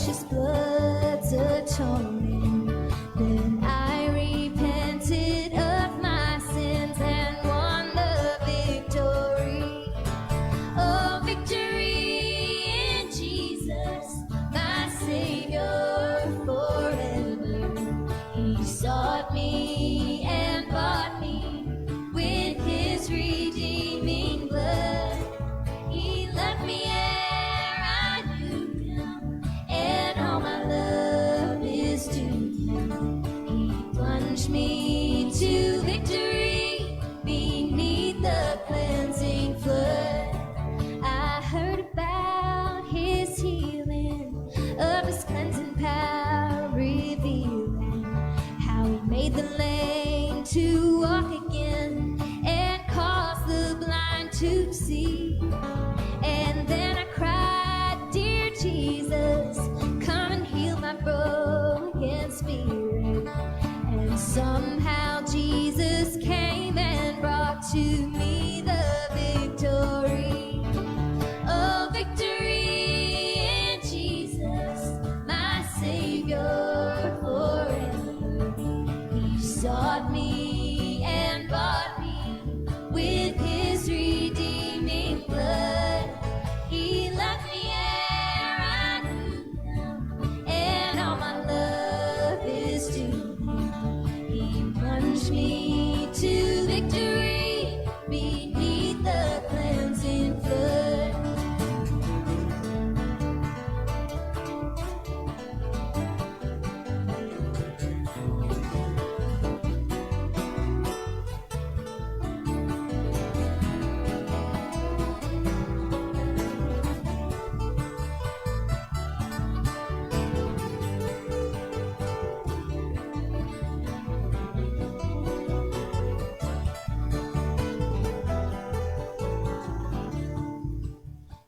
precious blood's atonement. Then I repented of my sins and won the victory. Oh, victory in Jesus, my Savior forever. He sought me and bought me with his redeeming blood. He loved me ere I knew him, and all my love is to him. He plunged me to victory beneath the cleansing flood. I heard about his healing, of his cleansing power revealing, how he made the lame to walk again and caused the blind to see. And then I cried, dear Jesus, come and heal my broken spirit. And somehow Jesus came and brought to me the victory. Oh, victory in Jesus, my Savior forever. He sought me and bought me with his redeeming blood. He loved me ere I knew him, and all my love is to him. He plunged me to victory beneath the cleansing flood.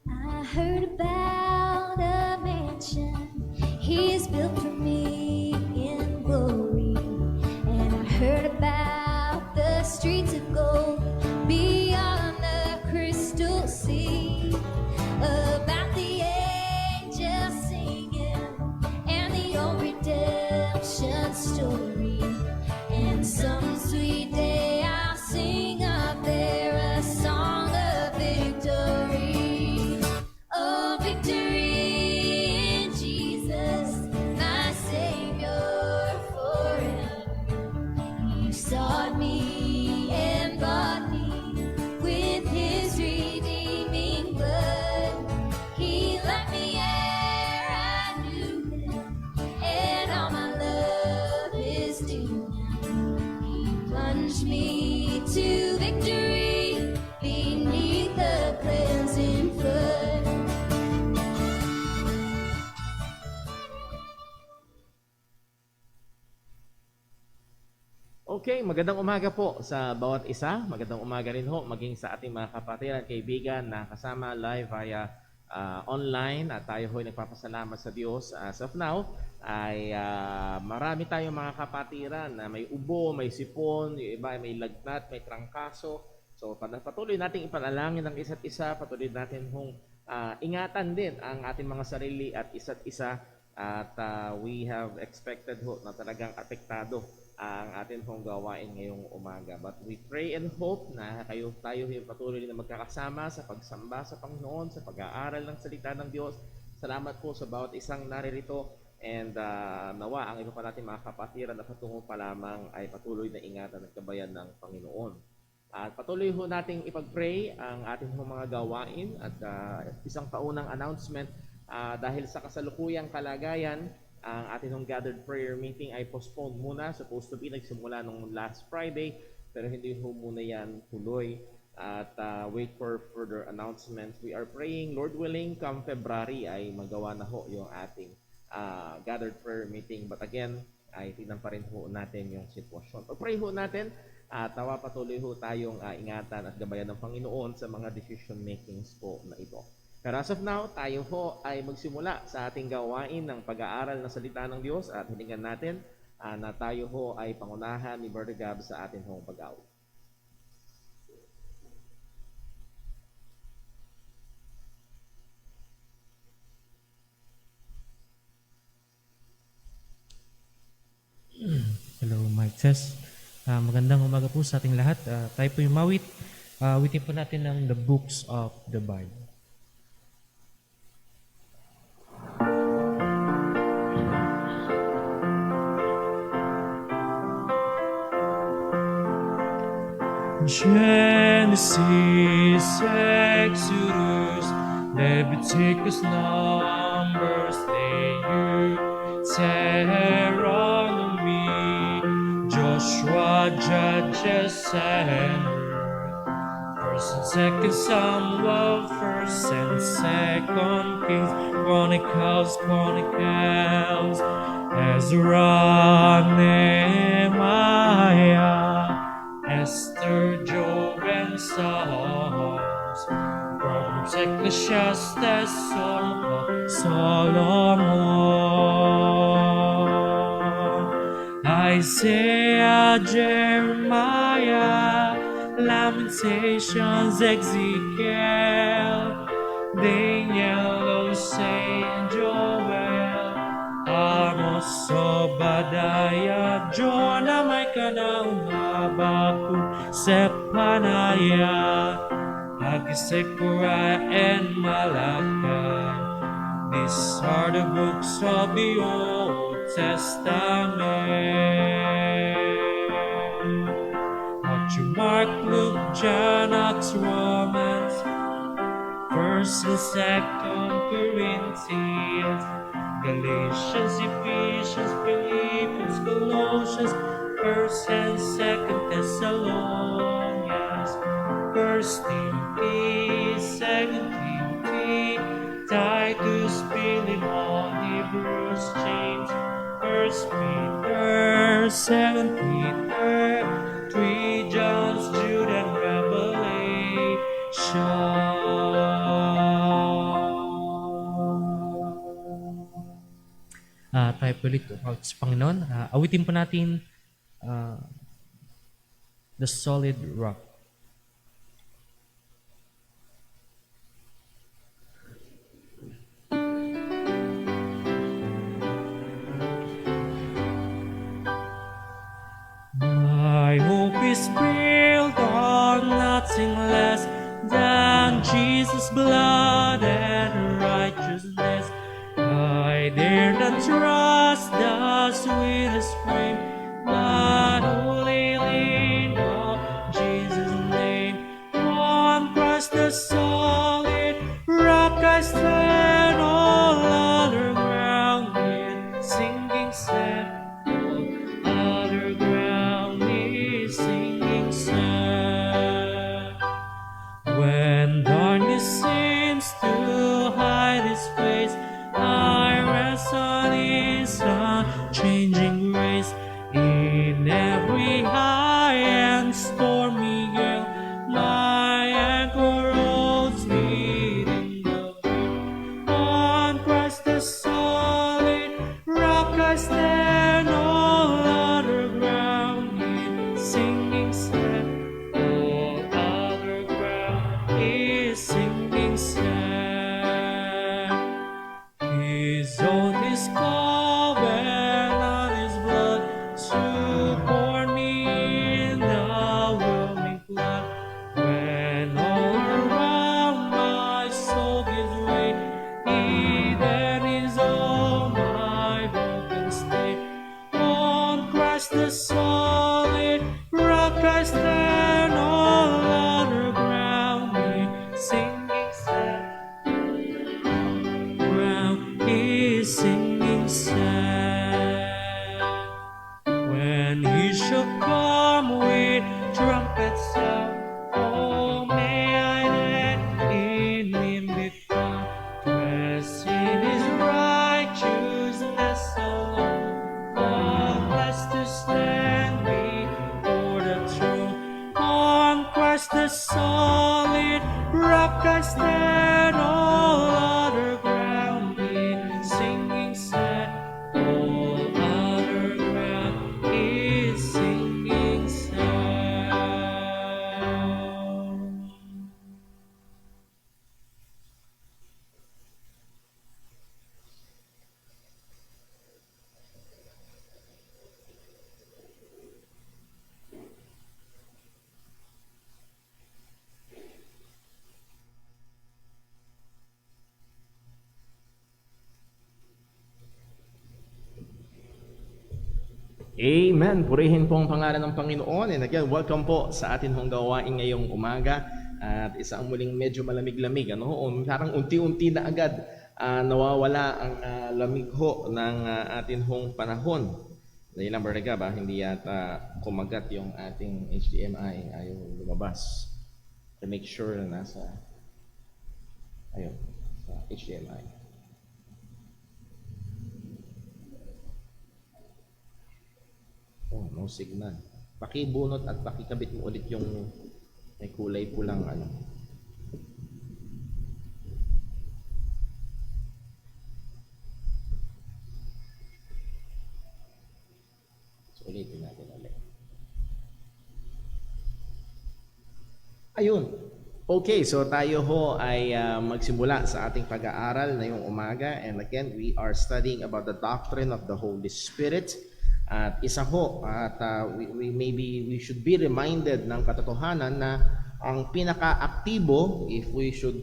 I heard about a mansion he has built for me in glory. And I heard about the streets of gold beyond the crystal sea. About the angels singing and the old redemption story. And some sweet day I'll sing up there a song of victory. Oh, victory in Jesus, my Savior forever. He sought me and bought me with his redeeming blood. He loved me ere I knew him, and all my love is to him. He plunged me to victory beneath the cleansing flood. Okay, magandang umaga po sa bawat isa. Magandang umaga rin ho maging sa ating mga kapatid at kaibigan na kasama live via online. At tayo ho ay nagpapasalamat sa Diyos. As of now, ay marami tayong mga kapatiran na may ubo, may sipon, yung iba ay may lagnat, may trangkaso. So patuloy nating ipanalangin ng isa't isa, patuloy natin hong ingatan din ang ating mga sarili at isa't isa. At we have expected ho na talagang apektado ang atin pong gawain ngayong umaga. But we pray and hope na tayo patuloy na magkakasama sa pagsamba sa Panginoon, sa pag-aaral ng salita ng Diyos. Salamat po sa bawat isang naririto, and nawa ang iba pa natin mga kapatiran na patungo pa lamang ay patuloy na ingatan at gabayan ng Panginoon. At patuloy ho nating ipag-pray ang ating mga gawain at isang taunang announcement dahil sa kasalukuyang kalagayan. Ang ating gathered prayer meeting ay postponed muna. Supposed to be nagsimula nung last Friday, pero hindi ho muna yan tuloy. At wait for further announcements. We are praying, Lord willing, come February ay magawa na ho yung ating gathered prayer meeting. But again, ay tingnan pa rin ho natin yung sitwasyon. Pag-pray ho natin, tawa patuloy ho tayong ingatan at gabayan ng Panginoon sa mga decision makings po na ito. Pero as of now, tayo ho ay magsimula sa ating gawain ng pag-aaral ng salita ng Diyos at hiningan natin na tayo ho ay pangunahan ni Brother Gab sa ating hong pag-awit. Mic test. Magandang umaga po sa ating lahat. Tayo po yung mawit. Awitin po natin ng The Books of the Bible. Genesis, Exodus, Leviticus, Numbers, Deuteronomy, Joshua, Judges, and Ruth, First and Second Samuel, First and Second Kings, Chronicles, Ezra, Nehemiah, Esther, Job, and Psalms, Proverbs, Ecclesiastes, Solomon, Isaiah, Jeremiah, Lamentations, Ezekiel, Daniel, Hosea, Joel, Amos, Obadiah, Jonah, Micah, Nahum, Habakkuk, Zephaniah, Haggai, Zechariah, and Malachi. These are the books of the Old Testament. Matthew, Mark, Luke, John, Acts, Romans, First and Second Corinthians, Galatians, Ephesians, Philippians, Colossians, First and Second Thessalonians, First Timothy, Second Timothy, Titus, Philemon, Hebrews, James, First Peter, Second Peter, 3 John, Jude, and Revelation. Tayo po ulit sa Panginoon. Awitin po natin The Solid Rock. My hope is built on nothing less than Jesus' blood and righteousness. I dare not trust the sweetest frame, but only lean on Jesus' name. On Christ the solid rock I stand, all other ground is sinking sand. All other ground is sinking sand. When darkness seems to hide His face, I rest on His unchanging grace. In every high and stormy gale, my anchor holds me in the wind. On Christ the solid rock I stand, all other ground is sinking sand. All other ground is sinking sand. Amen. Purihin po ang pangalan ng Panginoon. And again, welcome po sa atin hong gawain ngayong umaga. At isang muling medyo malamig-lamig. Parang unti-unti na agad nawawala ang lamig ho ng atin hong panahon. Dahil lang, Brother Gab, hindi yata kumagat yung ating HDMI. Ayaw lumabas. To make sure na nasa sa HDMI. Oh, no signal. Pakibunot at pakikabit mo ulit yung may kulay pulang So, ulitin natin ulit. Ayun. Okay, so tayo ho ay magsimula sa ating pag-aaral na yung umaga. And again, we are studying about the doctrine of the Holy Spirit. At isa ho, we should be reminded ng katotohanan na ang pinaka-aktibo, if we should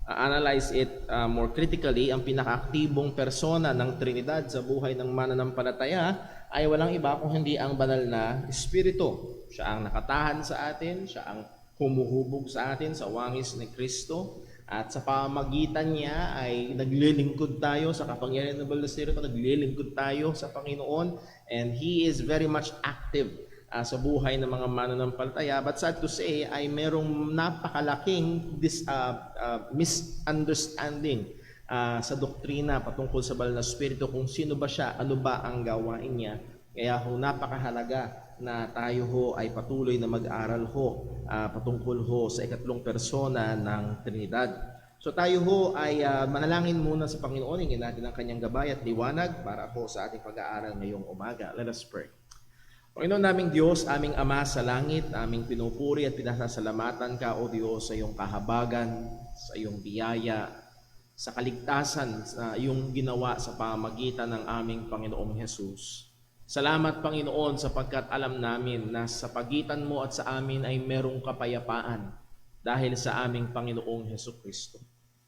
analyze it more critically, ang pinaka-aktibong persona ng Trinidad sa buhay ng mananampalataya ay walang iba kung hindi ang banal na Espiritu. Siya ang nakatahan sa atin, siya ang humuhubog sa atin sa wangis ni Kristo. At sa pamagitan niya ay naglilingkod tayo sa kapangyarihan ng Banal na Espiritu, naglilingkod tayo sa Panginoon, and He is very much active sa buhay ng mga mananampalataya. But sad to say, ay merong napakalaking misunderstanding sa doktrina patungkol sa Banal na Espiritu, kung sino ba siya, ano ba ang gawain niya. Kaya napakahalaga na tayo ho ay patuloy na mag-aral ho patungkol ho sa ikatlong persona ng Trinidad. So tayo ho ay manalangin muna sa Panginoon, hingin natin ang kanyang gabay at liwanag para po sa ating pag-aaral ngayong umaga. Let us pray. Panginoon naming Diyos, aming Ama sa langit, aming pinupuri at pinasasalamatan ka, O Diyos, sa iyong kahabagan, sa iyong biyaya, sa kaligtasan sa iyong ginawa sa pamamagitan ng aming Panginoong Hesus. Salamat, Panginoon, sapagkat alam namin na sa pagitan mo at sa amin ay merong kapayapaan dahil sa aming Panginoong Hesukristo.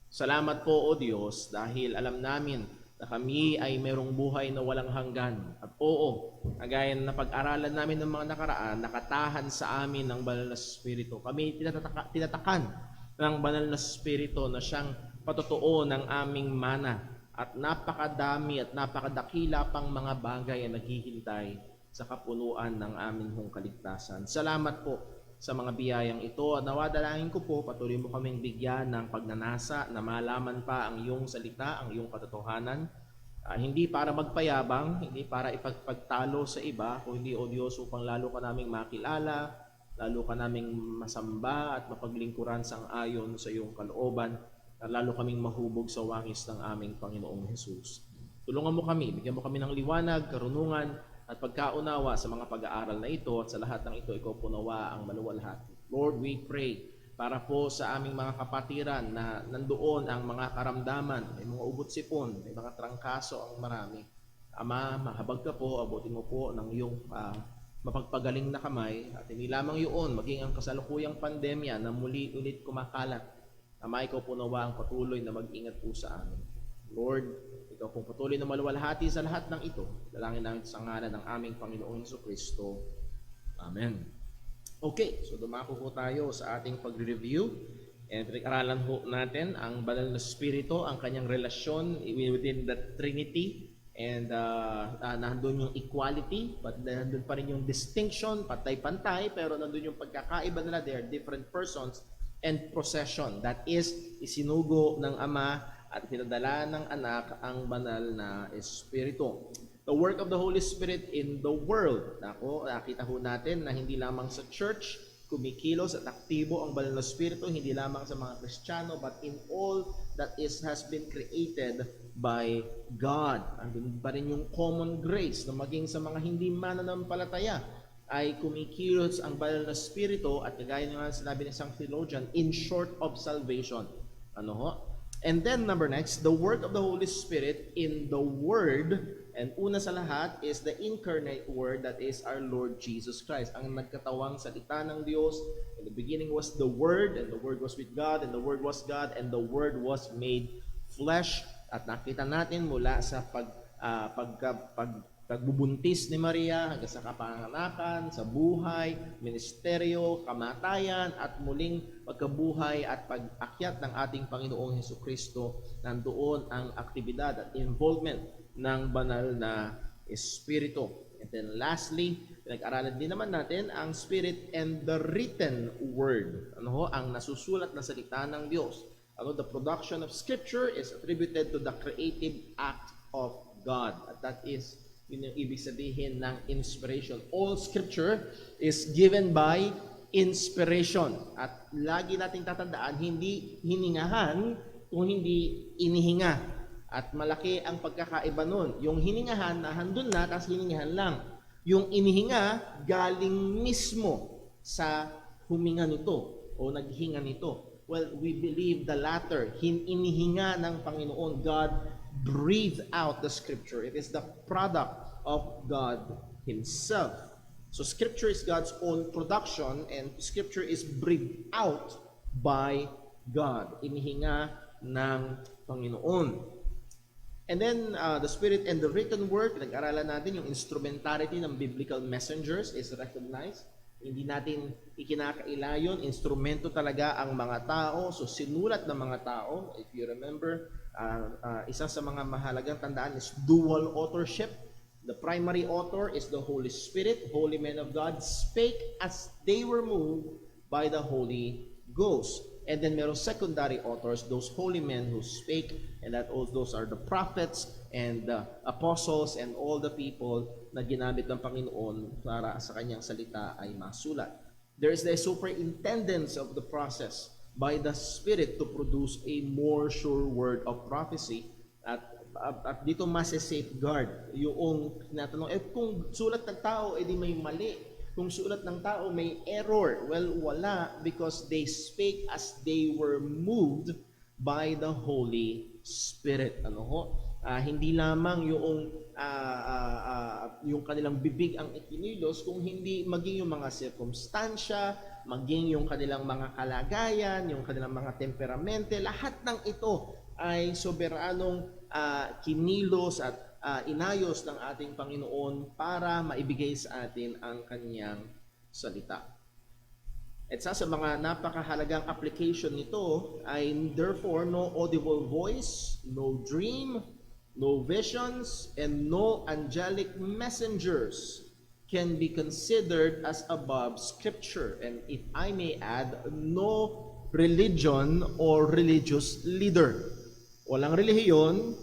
Salamat po, O Diyos, dahil alam namin na kami ay merong buhay na walang hanggan. At oo, kagaya na pag-aralan namin ng mga nakaraan, nakatahan sa amin ng Banal na Espiritu. Kami tinatakan ng Banal na Espiritu na siyang patotoo ng aming mana. At napakadami at napakadakila pang mga bagay ang naghihintay sa kapunuan ng aming hong kaligtasan. Salamat po sa mga biyayang ito at nawadalangin ko po, patuloy mo kaming bigyan ng pagnanasa na malaman pa ang iyong salita, ang iyong katotohanan. Hindi para magpayabang, hindi para ipagpagtalo sa iba, kundi o Diyos upang lalo ka naming makilala, lalo ka naming masamba at mapaglingkuran sang-ayon sa iyong kalooban. Lalo kaming mahubog sa wangis ng aming Panginoong Hesus. Tulungan mo kami, bigyan mo kami ng liwanag, karunungan, at pagkaunawa sa mga pag-aaral na ito, at sa lahat ng ito, ikaw punawa ang maluwalhati. Lord, we pray para po sa aming mga kapatiran na nandoon ang mga karamdaman, may mga ubot-sipon, may mga trangkaso ang marami. Ama, mahabag ka po, abutin mo po ng iyong mapagpagaling na kamay, at hindi lamang yun, maging ang kasalukuyang pandemya na muli ulit kumakalat. Ama, ikaw po nawa ang patuloy na mag-ingat po sa amin. Lord, ikaw pong patuloy na maluwalhati sa lahat ng ito. Dalangin namin sa ngalan ng aming Panginoong Jesucristo. Amen. Okay, so dumako po tayo sa ating pag-review. And pinag-aralan po natin ang Banal na Espiritu, ang kanyang relasyon within the Trinity. And nandun yung equality, but nandun pa rin yung distinction, patay-pantay, pero nandun yung pagkakaiba nila, they are different persons. And procession, that is, isinugo ng Ama at pinadala ng Anak ang banal na Espiritu. The work of the Holy Spirit in the world. Nakita ho natin na hindi lamang sa church, kumikilos at aktibo ang banal na Espiritu, hindi lamang sa mga Kristiyano, but in all that has been created by God. Andun pa rin yung common grace na maging sa mga hindi mananampalataya ay kumikilos ang banal na Espiritu at kagaya nga sinabi ng isang theologian, in short of salvation. And then next, the work of the Holy Spirit in the Word, and una sa lahat is the incarnate Word, that is our Lord Jesus Christ, ang nagkatawang salita ng Diyos. In the beginning was the Word, and the Word was with God, and the Word was God, and the Word was made flesh. At nakita natin mula sa pagbubuntis ni Maria hanggang sa kapanganakan, sa buhay, ministeryo, kamatayan, at muling pagkabuhay at pag-akyat ng ating Panginoong Hesukristo, nandoon ang aktibidad at involvement ng banal na Espiritu. And then lastly, pinag-aralan din naman natin ang Spirit and the written word. Ano ho? Ang nasusulat na salita ng Diyos. Ano, the production of Scripture is attributed to the creative act of God. At that is, yun yung ibig sabihin ng inspiration. All Scripture is given by inspiration. At lagi nating tatandaan, hindi hiningahan kung hindi inihinga. At malaki ang pagkakaiba nun. Yung hiningahan, nahandun na, tapos hiningahan lang. Yung inihinga, galing mismo sa huminga nito o naghinga nito. Well, we believe the latter. Inihinga ng Panginoon. God breathed out the Scripture. It is the product of God Himself. So Scripture is God's own production and Scripture is breathed out by God. Inihinga ng Panginoon. And then, the Spirit and the written word, pinag-aralan natin yung instrumentality ng biblical messengers is recognized. Hindi natin ikinakaila yun. Instrumento talaga ang mga tao. So, sinulat ng mga tao. If you remember, isa sa mga mahalagang tandaan is dual authorship. The primary author is the Holy Spirit. Holy men of God spake as they were moved by the Holy Ghost. And then meron secondary authors, those holy men who spake, and those are the prophets and the apostles and all the people na ginamit ng Panginoon para sa kanyang salita ay masulat. There is the superintendence of the process by the Spirit to produce a more sure word of prophecy. At dito mas-safeguard yung tinatanong, kung sulat ng tao, edi may mali. Kung sulat ng tao may error, well, wala, because they spake as they were moved by the Holy Spirit. Ano ho? Hindi lamang yung kanilang bibig ang ikinilos, kung hindi maging yung mga sirkumstansya, maging yung kanilang mga kalagayan, yung kanilang mga temperamente, lahat ng ito ay soberanong kinilos at inayos ng ating Panginoon para maibigay sa atin ang kanyang salita. At sa mga napakahalagang application nito ay therefore no audible voice, no dream, no visions, and no angelic messengers can be considered as above Scripture. And if I may add, no religion or religious leader. Walang relihiyon,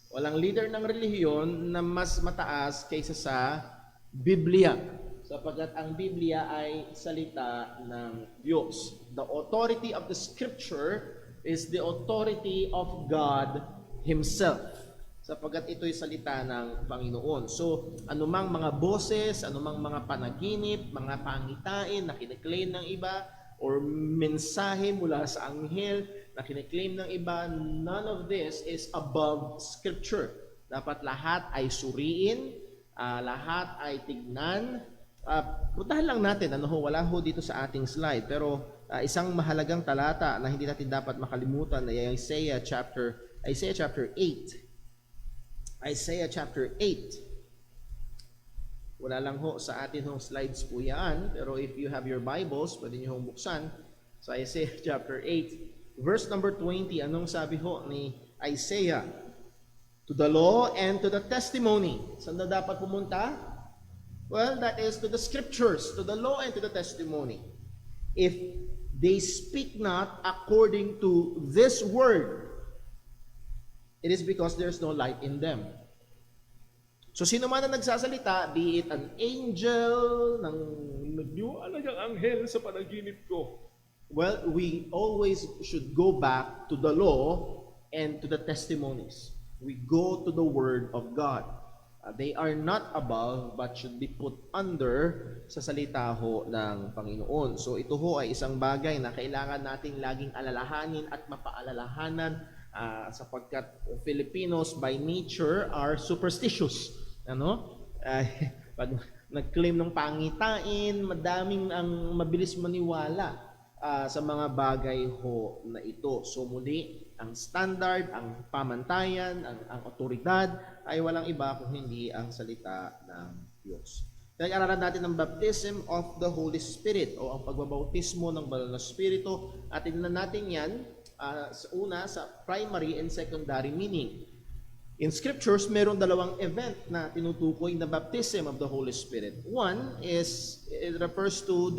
walang leader ng relihiyon na mas mataas kaysa sa Biblia, sapagkat ang Biblia ay salita ng Diyos. The authority of the Scripture is the authority of God Himself, sapagkat ito'y salita ng Panginoon. So, anumang mga boses, anumang mga panaginip, mga pangitain na kiniklaim ng iba, or mensahe mula sa anghel na kiniklaim ng iba, none of this is above Scripture. Dapat lahat ay suriin, lahat ay tignan. Puntahan lang natin, wala ho dito sa ating slide, pero isang mahalagang talata na hindi natin dapat makalimutan ay Isaiah chapter 8. Isaiah chapter 8. Wala lang ho sa atin hong slides po yan, pero if you have your Bibles, pwede nyo hong buksan sa Isaiah chapter 8. Verse number 20, anong sabi ho ni Isaiah? To the law and to the testimony. Saan na dapat pumunta? Well, that is to the Scriptures, to the law and to the testimony. If they speak not according to this word, it is because there's no light in them. So, sino man ang nagsasalita, be it an angel, ano yung anghel sa panaginip ko? Well, we always should go back to the law and to the testimonies. We go to the Word of God. They are not above, but should be put under sa salita ho ng Panginoon. So, ito ho ay isang bagay na kailangan nating laging alalahanin at mapaalalahanan sapagkat Filipinos by nature are superstitious. Pag nag-claim ng pangitain, madaming ang mabilis maniwala sa mga bagay ho na ito. So muli, ang standard, ang pamantayan, ang otoridad ay walang iba kung hindi ang salita ng Diyos. Kaya aralan natin ang baptism of the Holy Spirit o ang pagbabautismo ng Banal na Espiritu at tingnan natin yan sa primary and secondary meaning. In scriptures, meron dalawang event na tinutukoy na baptism of the Holy Spirit. One is, it refers to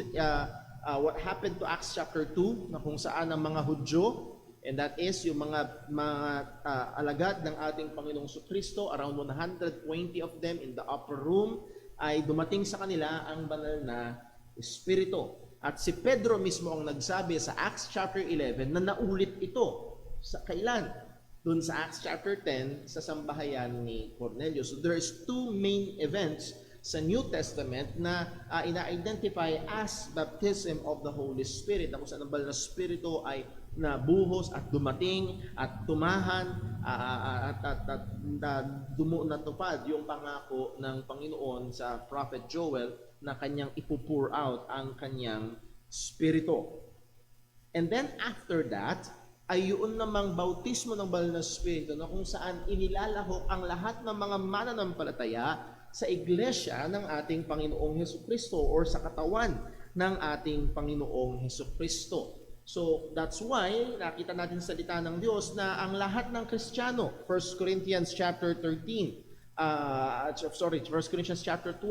what happened to Acts chapter 2 na kung saan ang mga Hudyo, and that is yung mga alagad ng ating Panginoong Kristo, around 120 of them in the upper room, ay dumating sa kanila ang banal na Espiritu. At si Pedro mismo ang nagsabi sa Acts chapter 11 na naulit ito. Sa kailan? Doon sa Acts chapter 10 sa sambahayan ni Cornelius. So there is two main events sa New Testament na ina-identify as baptism of the Holy Spirit. Na kung saan ang banal na Espiritu ay nabuhos at dumating at tumahan at natupad yung pangako ng Panginoon sa Prophet Joel na kanyang ipupour out ang kanyang Espiritu. And then after that, ay yun namang bautismo ng banal na Espiritu na kung saan inilalahok ang lahat ng mga mananampalataya sa iglesia ng ating Panginoong Hesukristo or sa katawan ng ating Panginoong Hesukristo. So that's why nakita natin sa salita ng Diyos na ang lahat ng Kristiyano, 1 Corinthians chapter 13, 1 Corinthians chapter 12,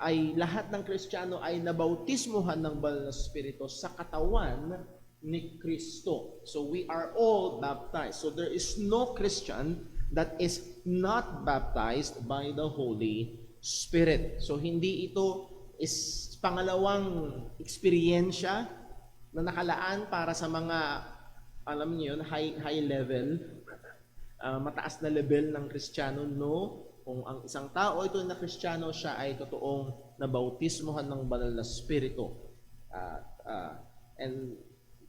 ay lahat ng Kristiyano ay nabautismuhan ng banal na Espiritu sa katawan ni Kristo. So we are all baptized. So there is no Christian that is not baptized by the Holy Spirit. So hindi ito is pangalawang eksperyensya na nakalaan para sa mga, alam niyo yun, high level, mataas na level ng Kristiyano. No, kung ang isang tao ito na Kristiyano, siya ay totoong nabautismuhan ng banal na Espiritu. And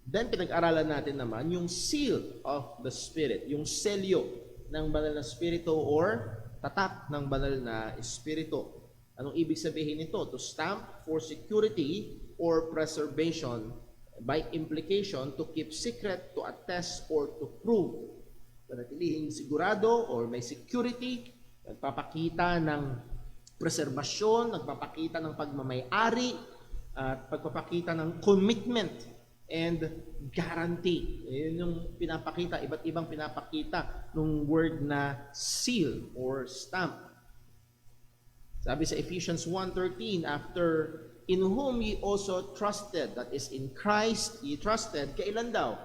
then pinag-aralan natin naman yung seal of the Spirit, yung selyo ng banal na Espiritu or tatak ng banal na Espiritu. Anong ibig sabihin nito? To stamp for security or preservation, by implication, to keep secret, to attest, or to prove. Panatilihing sigurado or may security, nagpapakita ng preserbasyon, nagpapakita ng pagmamay-ari, at pagpapakita ng commitment and guarantee. Yun yung pinapakita, iba't ibang pinapakita ng word na seal or stamp. Sabi sa Ephesians 1:13, after in whom ye also trusted, that is, in Christ ye trusted, kailan daw?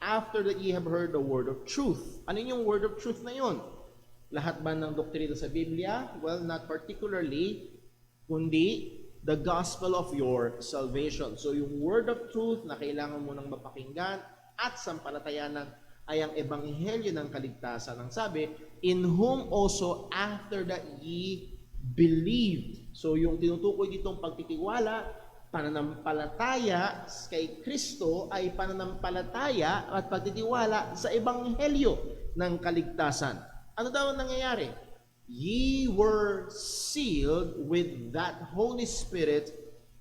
After that ye have heard the word of truth. Ano yung word of truth na yun? Lahat ba ng doktrina sa Biblia? Well, not particularly, kundi the gospel of your salvation. So yung word of truth na kailangan mo nang mapakinggan at sampalatayanan ay ang ebanghelyo ng kaligtasan. Ang sabi, in whom also after that ye believed. So yung tinutukoy ditong pagtitiwala, pananampalataya kay Kristo ay pananampalataya at pagtitiwala sa ebanghelyo ng kaligtasan. Ano daw ang nangyayari? Ye were sealed with that Holy Spirit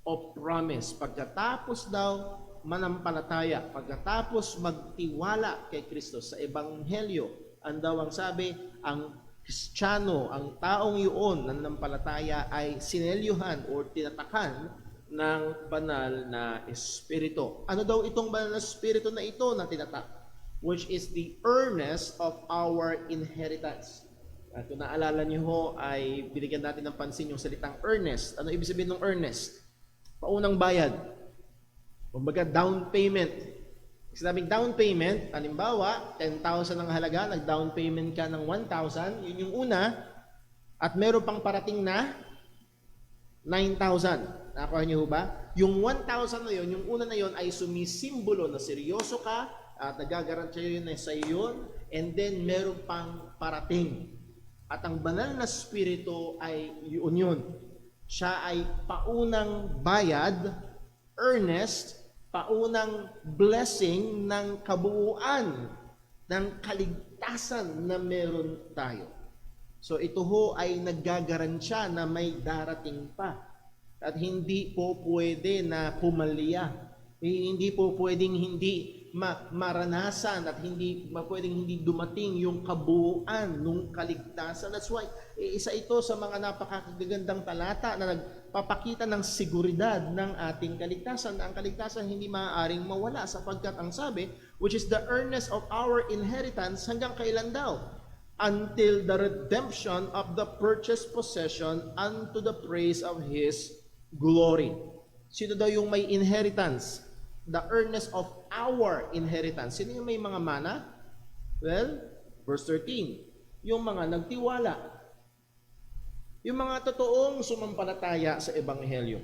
of promise. Pagkatapos daw manampalataya, pagkatapos magtiwala kay Kristo sa ebanghelyo, ang daw ang sabi, ang Kristiyano, ang taong yun na nanampalataya ay sinelyuhan o tinatakan ng banal na Espiritu. Ano daw itong banal na Espiritu na ito na tinatak? Which is the earnest of our inheritance. At kung naalala niyo ho, ay binigyan natin ng pansin yung salitang earnest. Ano ibig sabihin ng earnest? Paunang bayad. Kumbaga down payment. Sinabing down payment, halimbawa, 10,000 ang halaga, nag-down payment ka ng 1,000, yun yung una, at meron pang parating na 9,000. Nakuha niyo ba? Yung 1,000 na yun, yung una na yun ay sumisimbolo na seryoso ka, at nagagarantya yun na sa yun, and then meron pang parating. At ang banal na Espiritu ay yun. Siya ay paunang bayad, earnest, paunang blessing ng kabuuan ng kaligtasan na meron tayo. So ito ho ay naggagarantiya na may darating pa. At hindi po pwede na pumalya. Hindi po pwedeng hindi maranasan at pwedeng hindi dumating yung kabuuan ng kaligtasan. That's why isa ito sa mga napakagagandang talata na nagpapakita ng seguridad ng ating kaligtasan. Ang kaligtasan hindi maaaring mawala sapagkat ang sabi, which is the earnest of our inheritance, hanggang kailan daw? Until the redemption of the purchased possession unto the praise of His glory. Sino daw yung may inheritance? The earnest of our inheritance. Sino yung may mga mana? Well, verse 13. Yung mga nagtiwala. Yung mga totoong sumampalataya sa Ebanghelyo.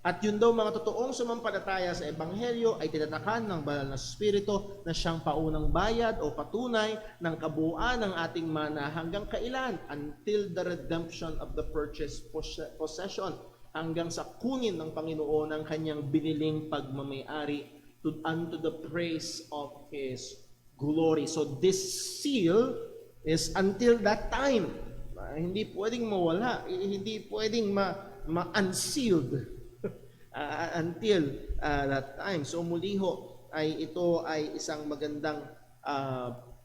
At yun daw mga totoong sumampalataya sa Ebanghelyo ay tinatakan ng banal na Espiritu na siyang paunang bayad o patunay ng kabuuan ng ating mana hanggang kailan? Until the redemption of the purchased possession. Hanggang sa kunin ng Panginoon ang kanyang biniling pagmamayari unto the praise of His glory. So this seal is until that time. Hindi pwedeng mawala, hindi pwedeng ma-unsealed until that time. So muli ho, ito ay isang magandang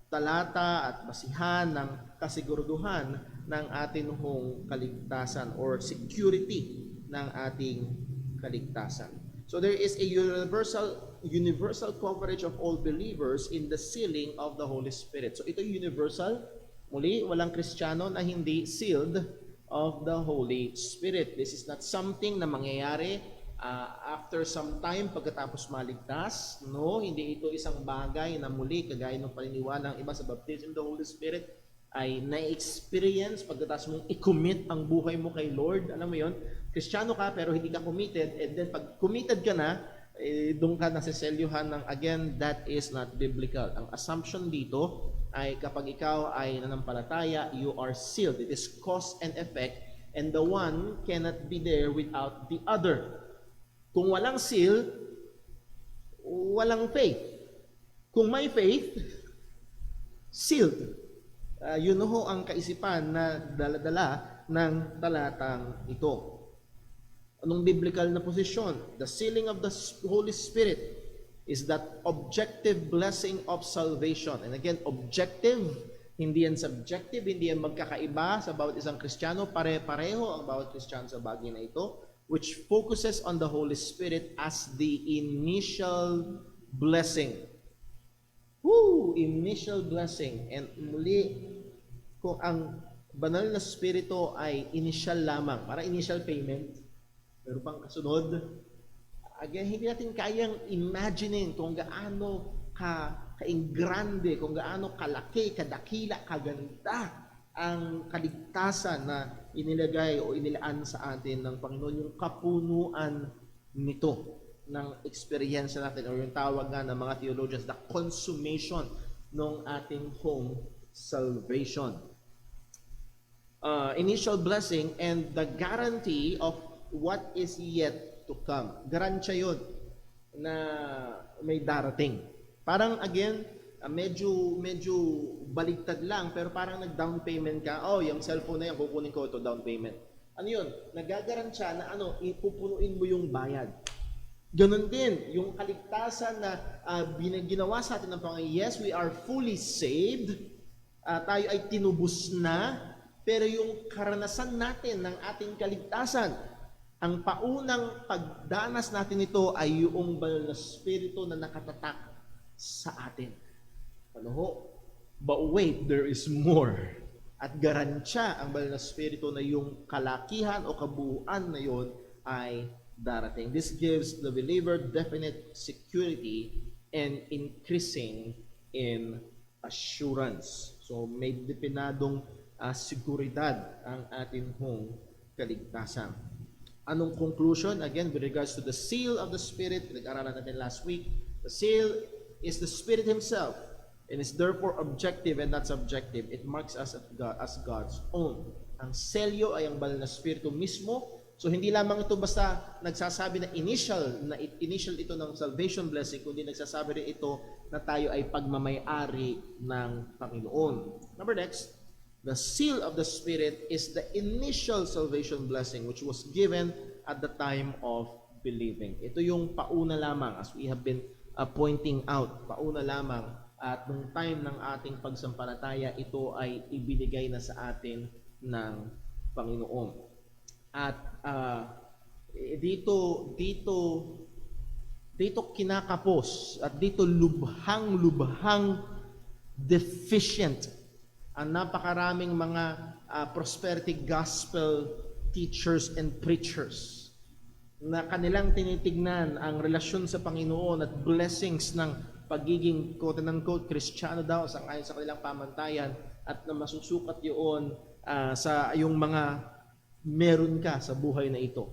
talata at basihan ng kasiguraduhan ng ating hong kaligtasan or security ng ating kaligtasan. So there is a universal coverage of all believers in the sealing of the Holy Spirit. So ito universal. Muli, walang Kristiyano na hindi sealed of the Holy Spirit. This is not something na mangyayari after some time pagkatapos maligtas. No, hindi ito isang bagay na muli, kagaya ng paniniwala ng iba sa baptism of the Holy Spirit, ay na-experience pagkatapos mong i-commit ang buhay mo kay Lord. Alam mo yon, Kristiyano ka pero hindi ka committed, and then pag committed ka na, doon ka nasiselyuhan ng, again, that is not biblical. Ang assumption dito ay kapag ikaw ay nanampalataya, you are sealed. It is cause and effect, and the one cannot be there without the other. Kung walang seal, walang faith. Kung may faith, sealed. Yun ho ang kaisipan na dala-dala ng talatang ito. Anong biblical na posisyon? The sealing of the Holy Spirit is that objective blessing of salvation. And again, objective, hindi yan subjective, hindi yan magkakaiba sa bawat isang Kristiyano. Pare-pareho ang bawat Kristiyano sa bagay na ito, which focuses on the Holy Spirit as the initial blessing. Initial blessing. And muli, kung ang banal na Espiritu ay initial lamang, para initial payment, meron pang kasunod, again, hindi natin kayang imaginein kung gaano ka-ingrande, kung gaano kalaki, kadakila, kaganda ang kaligtasan na inilagay o inilaan sa atin ng Panginoon, yung kapunuan nito ng experience natin, o yung tawag nga ng mga theologians, the consummation ng ating home salvation. Initial blessing and the guarantee of what is yet to come. Garansya yun na may darating. Parang again, medyo baligtad lang, pero parang nag-down payment ka, yung cellphone na yan, kukunin ko ito, down payment. Ano yun? Nagagarantiya na ipupunuin mo yung bayad. Ganon din, yung kaligtasan na ginawa sa atin ng Panginoon. Yes, we are fully saved. Tayo ay tinubos na, pero yung karanasan natin ng ating kaligtasan, ang paunang pagdanas natin ito ay yung banal na Espiritu na nakatatak sa atin. Ano ho? But wait, there is more. At garansya ang banal na Espiritu na yung kalakihan o kabuuan na yon ay darating. This gives the believer definite security and increasing in assurance. So may depinadong seguridad ang ating hong kaligtasan. Anong conclusion? Again, with regards to the seal of the Spirit, pinag-aralan natin last week, the seal is the Spirit Himself, and is therefore objective and not subjective. It marks us as God's own. Ang selyo ay ang banal na Espiritu mismo. So hindi lamang ito basta nagsasabi na initial ito ng salvation blessing, kundi nagsasabi rin ito na tayo ay pagmamay-ari ng Panginoon. Number next, the seal of the Spirit is the initial salvation blessing which was given at the time of believing. Ito yung pauna lamang, as we have been pointing out, pauna lamang, at nung time ng ating pagsampalataya, ito ay ibinigay na sa atin ng Panginoon. At dito kinakapos at dito lubhang deficient ang napakaraming mga prosperity gospel teachers and preachers na kanilang tinitignan ang relasyon sa Panginoon at blessings ng pagiging quote-unquote Kristiyano daw ayon sa kanilang pamantayan, at na masusukat yun sa yung mga meron ka sa buhay na ito.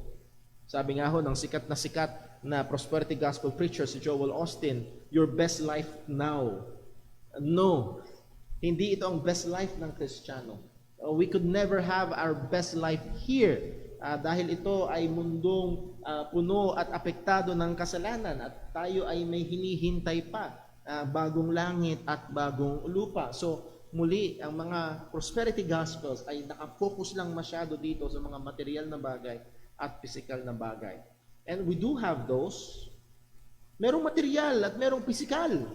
Sabi nga ho ng sikat na prosperity gospel preacher si Joel Austin, your best life now. No, hindi ito ang best life ng Kristiyano. We could never have our best life here dahil ito ay mundong puno at apektado ng kasalanan at tayo ay may hinihintay pa bagong langit at bagong lupa. So muli, ang mga prosperity gospels ay nakafocus lang masyado dito sa mga material na bagay at physical na bagay. And we do have those. Merong material at merong physical.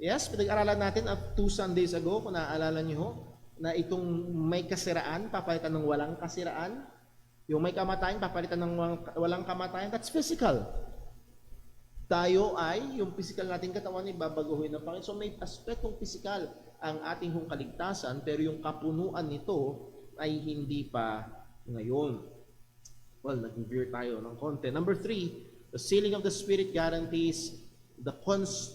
Yes, pinag-aralan natin 2 Sundays ago, kung naaalala niyo ho, na itong may kasiraan, papalitan ng walang kasiraan. Yung may kamatayan, papalitan ng walang kamatayan. That's physical. Tayo ay, yung physical nating katawan ay babaguhin ng Panginoon. So may aspetong physical ang ating hong kaligtasan, pero yung kapunuan nito ay hindi pa ngayon. Well, nag-veer tayo ng konti. Number 3, the sealing of the Spirit guarantees the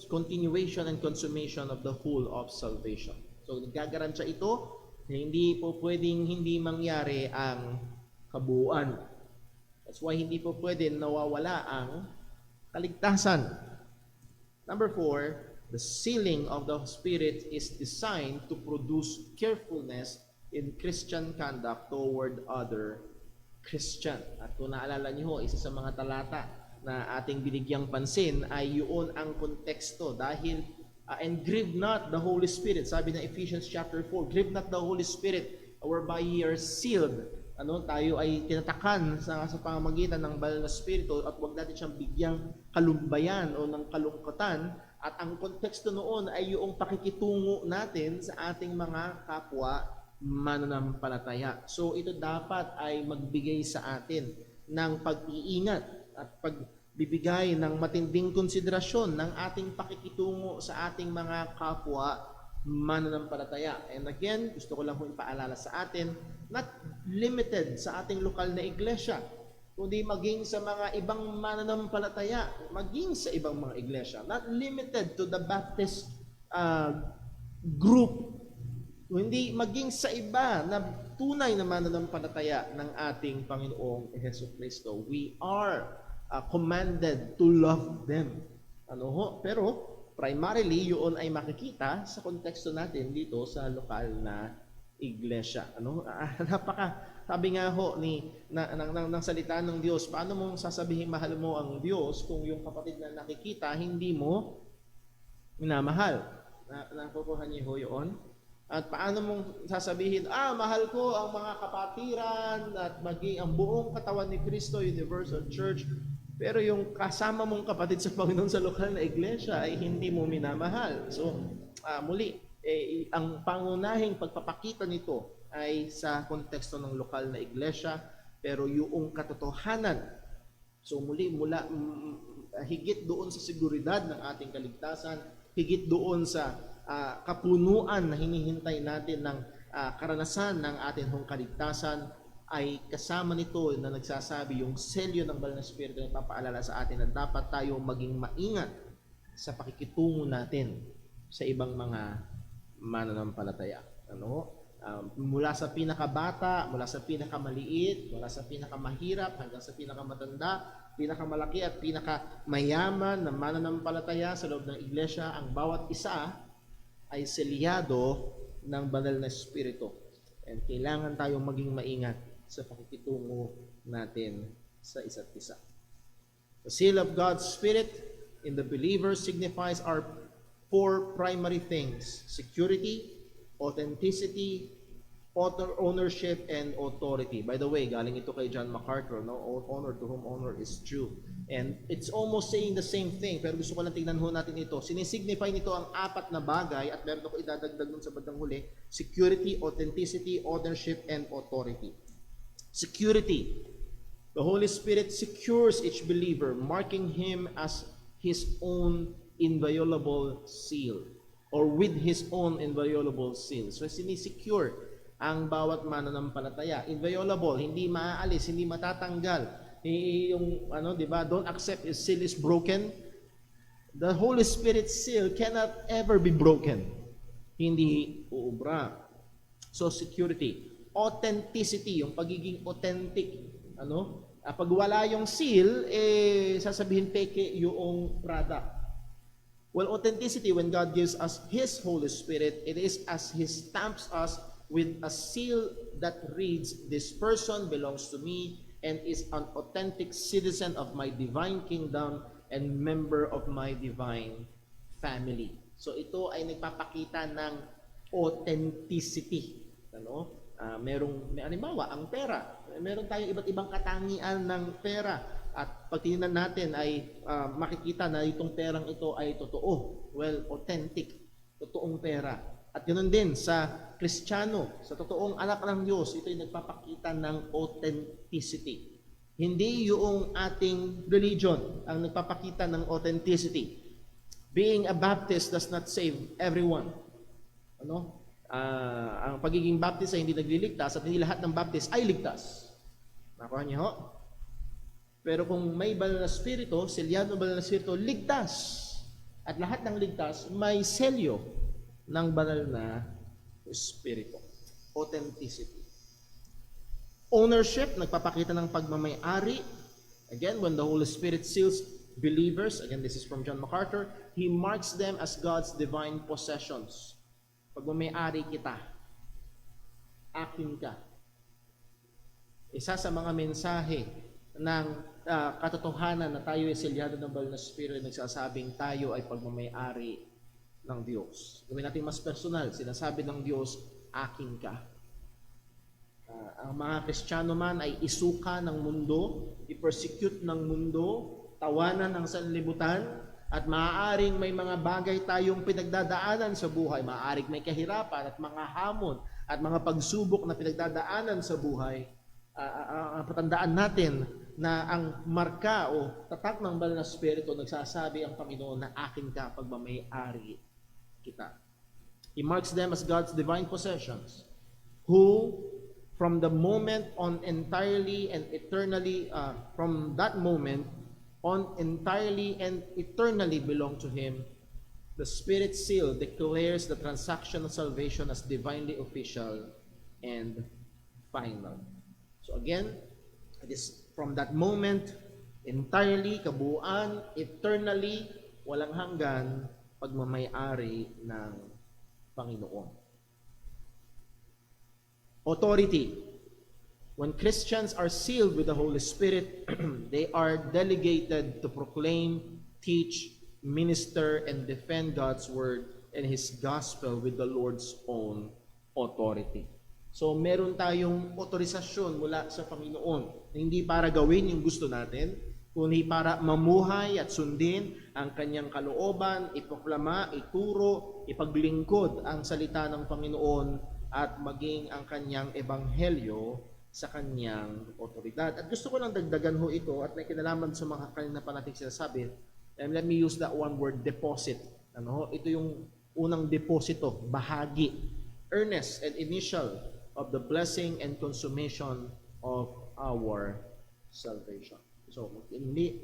continuation and consummation of the whole of salvation. So, nagagarantiya ito na hindi po pwedeng hindi mangyari ang kabuuan. That's why hindi po pwedeng nawawala ang kaligtasan. Number 4, the sealing of the Spirit is designed to produce carefulness in Christian conduct toward other Christian. At kung naalala niyo ho, isa sa mga talata na ating binigyang pansin ay yun ang konteksto dahil and grieve not the Holy Spirit. Sabi ng Ephesians chapter 4, grieve not the Holy Spirit whereby ye are sealed. Tayo ay tinatakan sa pamamagitan ng banal na Espiritu at huwag natin siyang bigyang kalumbayan o ng kalungkutan. At ang konteksto noon ay yung pakikitungo natin sa ating mga kapwa mananampalataya. So ito dapat ay magbigay sa atin ng pag-iingat at pagbibigay ng matinding konsiderasyon ng ating pakikitungo sa ating mga kapwa mananampalataya. And again, gusto ko lang po ipaalala sa atin, not limited sa ating lokal na iglesia, kundi maging sa mga ibang mananampalataya, maging sa ibang mga iglesia. Not limited to the Baptist group, hindi maging sa iba na tunay na mananampalataya ng ating Panginoong Jesucristo. We are commanded to love them. Pero primarily yun ay makikita sa konteksto natin dito sa lokal na iglesia. Sabi nga ho ng salita ng Diyos, paano mong sasabihin mahal mo ang Diyos kung yung kapatid na nakikita hindi mo minamahal? Nakukuha niyo ho yun? At paano mong sasabihin, mahal ko ang mga kapatiran at maging ang buong katawan ni Kristo, Universal Church, pero yung kasama mong kapatid sa Panginoon sa lokal na iglesia ay hindi mo minamahal. So, muli, ang pangunahing pagpapakita nito ay sa konteksto ng lokal na iglesia, pero yung katotohanan, so muli, higit doon sa seguridad ng ating kaligtasan, higit doon sa kapunuan na hinihintay natin ng karanasan ng ating hong kaligtasan, ay kasama nito na nagsasabi yung selyo ng banal na Espiritu na papaalala sa atin na dapat tayo maging maingat sa pakikitungo natin sa ibang mga mananampalataya. Mula sa pinakabata, mula sa pinakamaliit, mula sa pinakamahirap hanggang sa pinakamatanda, pinakamalaki at pinakamayaman na mananampalataya sa loob ng iglesia, ang bawat isa ay selyado ng banal na Espiritu. And kailangan tayong maging maingat sa pakikitungo natin sa isa't isa. The seal of God's Spirit in the believer signifies our 4 primary things: security, authenticity, ownership and authority. By the way, galing ito kay John MacArthur, no? Honor to whom honor is due. And it's almost saying the same thing, pero gusto ko lang tingnan ho natin ito. Sinisignify nito ang apat na bagay at meron ako idadagdag dun sa bandang huli: security, authenticity, ownership, and authority. Security. The Holy Spirit secures each believer, marking him as his own inviolable seal, or with his own inviolable seal. So sinisecure ang bawat mananampalataya. Inviolable, hindi maaalis, hindi matatanggal. Yung di ba, don't accept his seal is broken. The Holy Spirit seal cannot ever be broken. Hindi uubra. So security, authenticity, yung pagiging authentic, pag wala yung seal, sasabihin peke yung product. Well, authenticity, when God gives us His Holy Spirit, it is as He stamps us with a seal that reads, "This person belongs to me and is an authentic citizen of my divine kingdom and member of my divine family." So ito ay nagpapakita ng authenticity. Halimbawa, ang pera. Meron tayong iba't ibang katangian ng pera. At pag tinignan natin ay makikita na itong perang ito ay totoo. Well, authentic. Totoong pera. At ganoon din sa Kristiyano, sa totoong anak ng Diyos, ito ay nagpapakita ng authenticity. Hindi yung ating religion ang nagpapakita ng authenticity. Being a Baptist does not save everyone. Ang pagiging Baptist ay hindi nagliligtas at hindi lahat ng Baptist ay ligtas. Nakuha niyo ho? Pero kung may banal na spirito, selyado ng banal na spirito, ligtas. At lahat ng ligtas may selyo ng banal na spirito. Authenticity. Ownership, nagpapakita ng pagmamay-ari. Again, when the Holy Spirit seals believers, again, this is from John MacArthur, He marks them as God's divine possessions. Pagmamay-ari kita. Akin ka. Isa sa mga mensahe ng katotohanan na tayo ay selyado ng banal na spirito ay nagsasabing tayo ay pagmamay-ari ng Diyos. Gawin natin mas personal, sinasabi ng Diyos, akin ka. Ang mga Kristiyano man ay isuka ng mundo, i-persecute ng mundo, tawanan ng sanlibutan, at maaaring may mga bagay tayong pinagdadaanan sa buhay, maaaring may kahirapan at mga hamon at mga pagsubok na pinagdadaanan sa buhay. Patandaan natin na ang marka o tatak ng banal na spirito nagsasabi ang Panginoon na akin ka, pagmamay-ari kita. He marks them as God's divine possessions, who from the moment on entirely and eternally, from that moment on entirely and eternally belong to Him. The Spirit seal declares the transaction of salvation as divinely official and final. So again, it is from that moment, entirely, kabuuan, eternally, walang hanggan, pagmamay-ari ng Panginoon. Authority. When Christians are sealed with the Holy Spirit, they are delegated to proclaim, teach, minister, and defend God's Word and His Gospel with the Lord's own authority. So meron tayong otorisasyon mula sa Panginoon na hindi para gawin yung gusto natin, kundi para mamuhay at sundin ang kanyang kalooban, iproklama, ituro, ipaglingkod ang salita ng Panginoon at maging ang kanyang ebanghelyo sa kanyang otoridad. At gusto ko lang dagdagan ho ito at may kinalaman sa mga kanina pa nating sinasabi. And let me use that one word, deposit. Ito yung unang deposito, bahagi, earnest and initial of the blessing and consummation of our salvation. So, hindi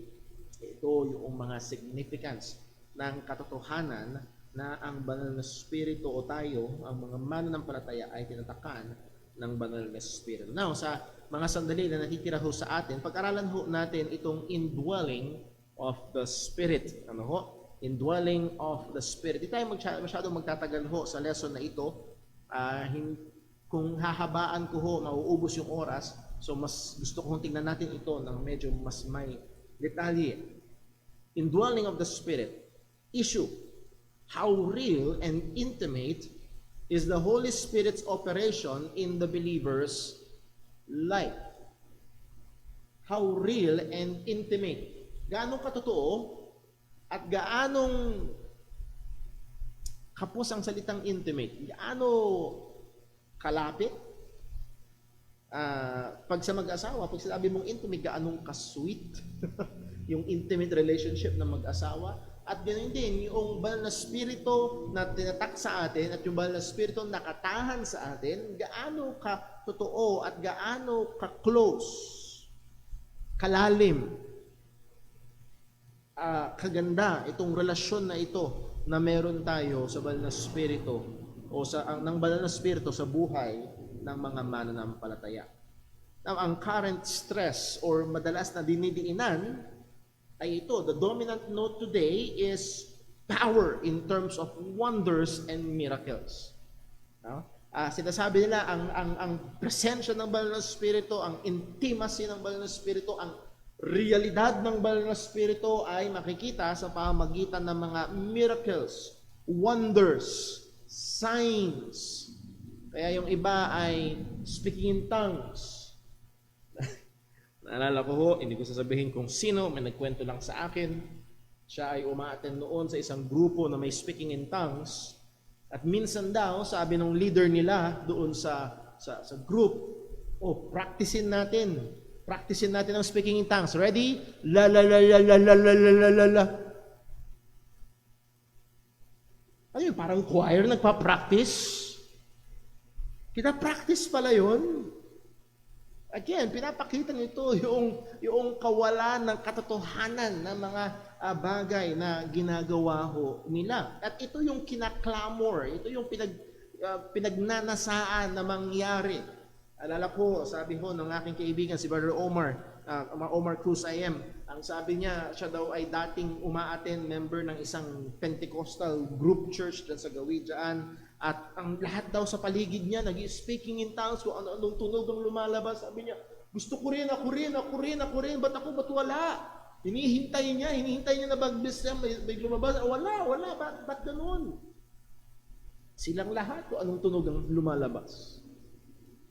ito yung mga significance ng katotohanan na ang banal na spirito o tayo, ang mga mananampalataya ay tinatakan ng banal na spirito. Now, sa mga sandali na nakikira ho sa atin, pag-aralan ho natin itong indwelling of the Spirit. Indwelling of the Spirit. Di tayo masyadong magtatagal ho sa lesson na ito. Kung hahabaan ko ho, mauubos yung oras. So, mas gusto kong tingnan natin ito ng medyo mas may detalye. Indwelling of the Spirit. Issue. How real and intimate is the Holy Spirit's operation in the believer's life. How real and intimate. Gaano katotoo at gaanong kapos ang salitang intimate. Gaano kalapit. Pag sa mag-asawa, pag sinabi mong intimate, gaanong ka-sweet. Yung intimate relationship ng mag-asawa. At ganoon din, yung banal na spirito na tinatak sa atin at yung banal na spirito nakatahan sa atin, gaano ka-totoo at gaano ka-close, kalalim, kaganda itong relasyon na ito na meron tayo sa banal na spirito o ng banal na spirito sa buhay ng mga mananampalataya. Now, ang current stress or madalas na dinidiinan ay ito. The dominant note today is power in terms of wonders and miracles. No? Sinasabi nila ang presensya ng banal na spirito, ang intimacy ng banal na spirito, ang realidad ng banal na spirito ay makikita sa pamamagitan ng mga miracles, wonders, signs. Kaya yung iba ay speaking in tongues. Naalala ko ho, hindi ko sasabihin kung sino, may nagkwento lang sa akin. Siya ay umaattend noon sa isang grupo na may speaking in tongues. At minsan daw, sabi ng leader nila doon sa group, practicein natin. Practicein natin ang speaking in tongues. Ready? La la la la la la la la la la. Ayun, parang choir nagpa-practice. Kita practice pala yun. Again, pinapakita nito yung kawalan ng katotohanan ng mga bagay na ginagawa ho nila. At ito yung kinaklamor, ito yung pinagnanasaan na mangyari. Alala ko, sabi ho ng aking kaibigan, si Brother Omar Cruz IM, ang sabi niya, siya daw ay dating umaattend member ng isang Pentecostal group church dyan sa Gawidyaan. At ang lahat daw sa paligid niya, nag-speaking in tongues, kung ano-anong tunog ang lumalabas. Sabi niya, gusto ko rin, ba't wala? Hinihintay niya na bagbis niya, may lumabas. Wala, ba't ganun? Silang lahat, kung anong tunog ang lumalabas.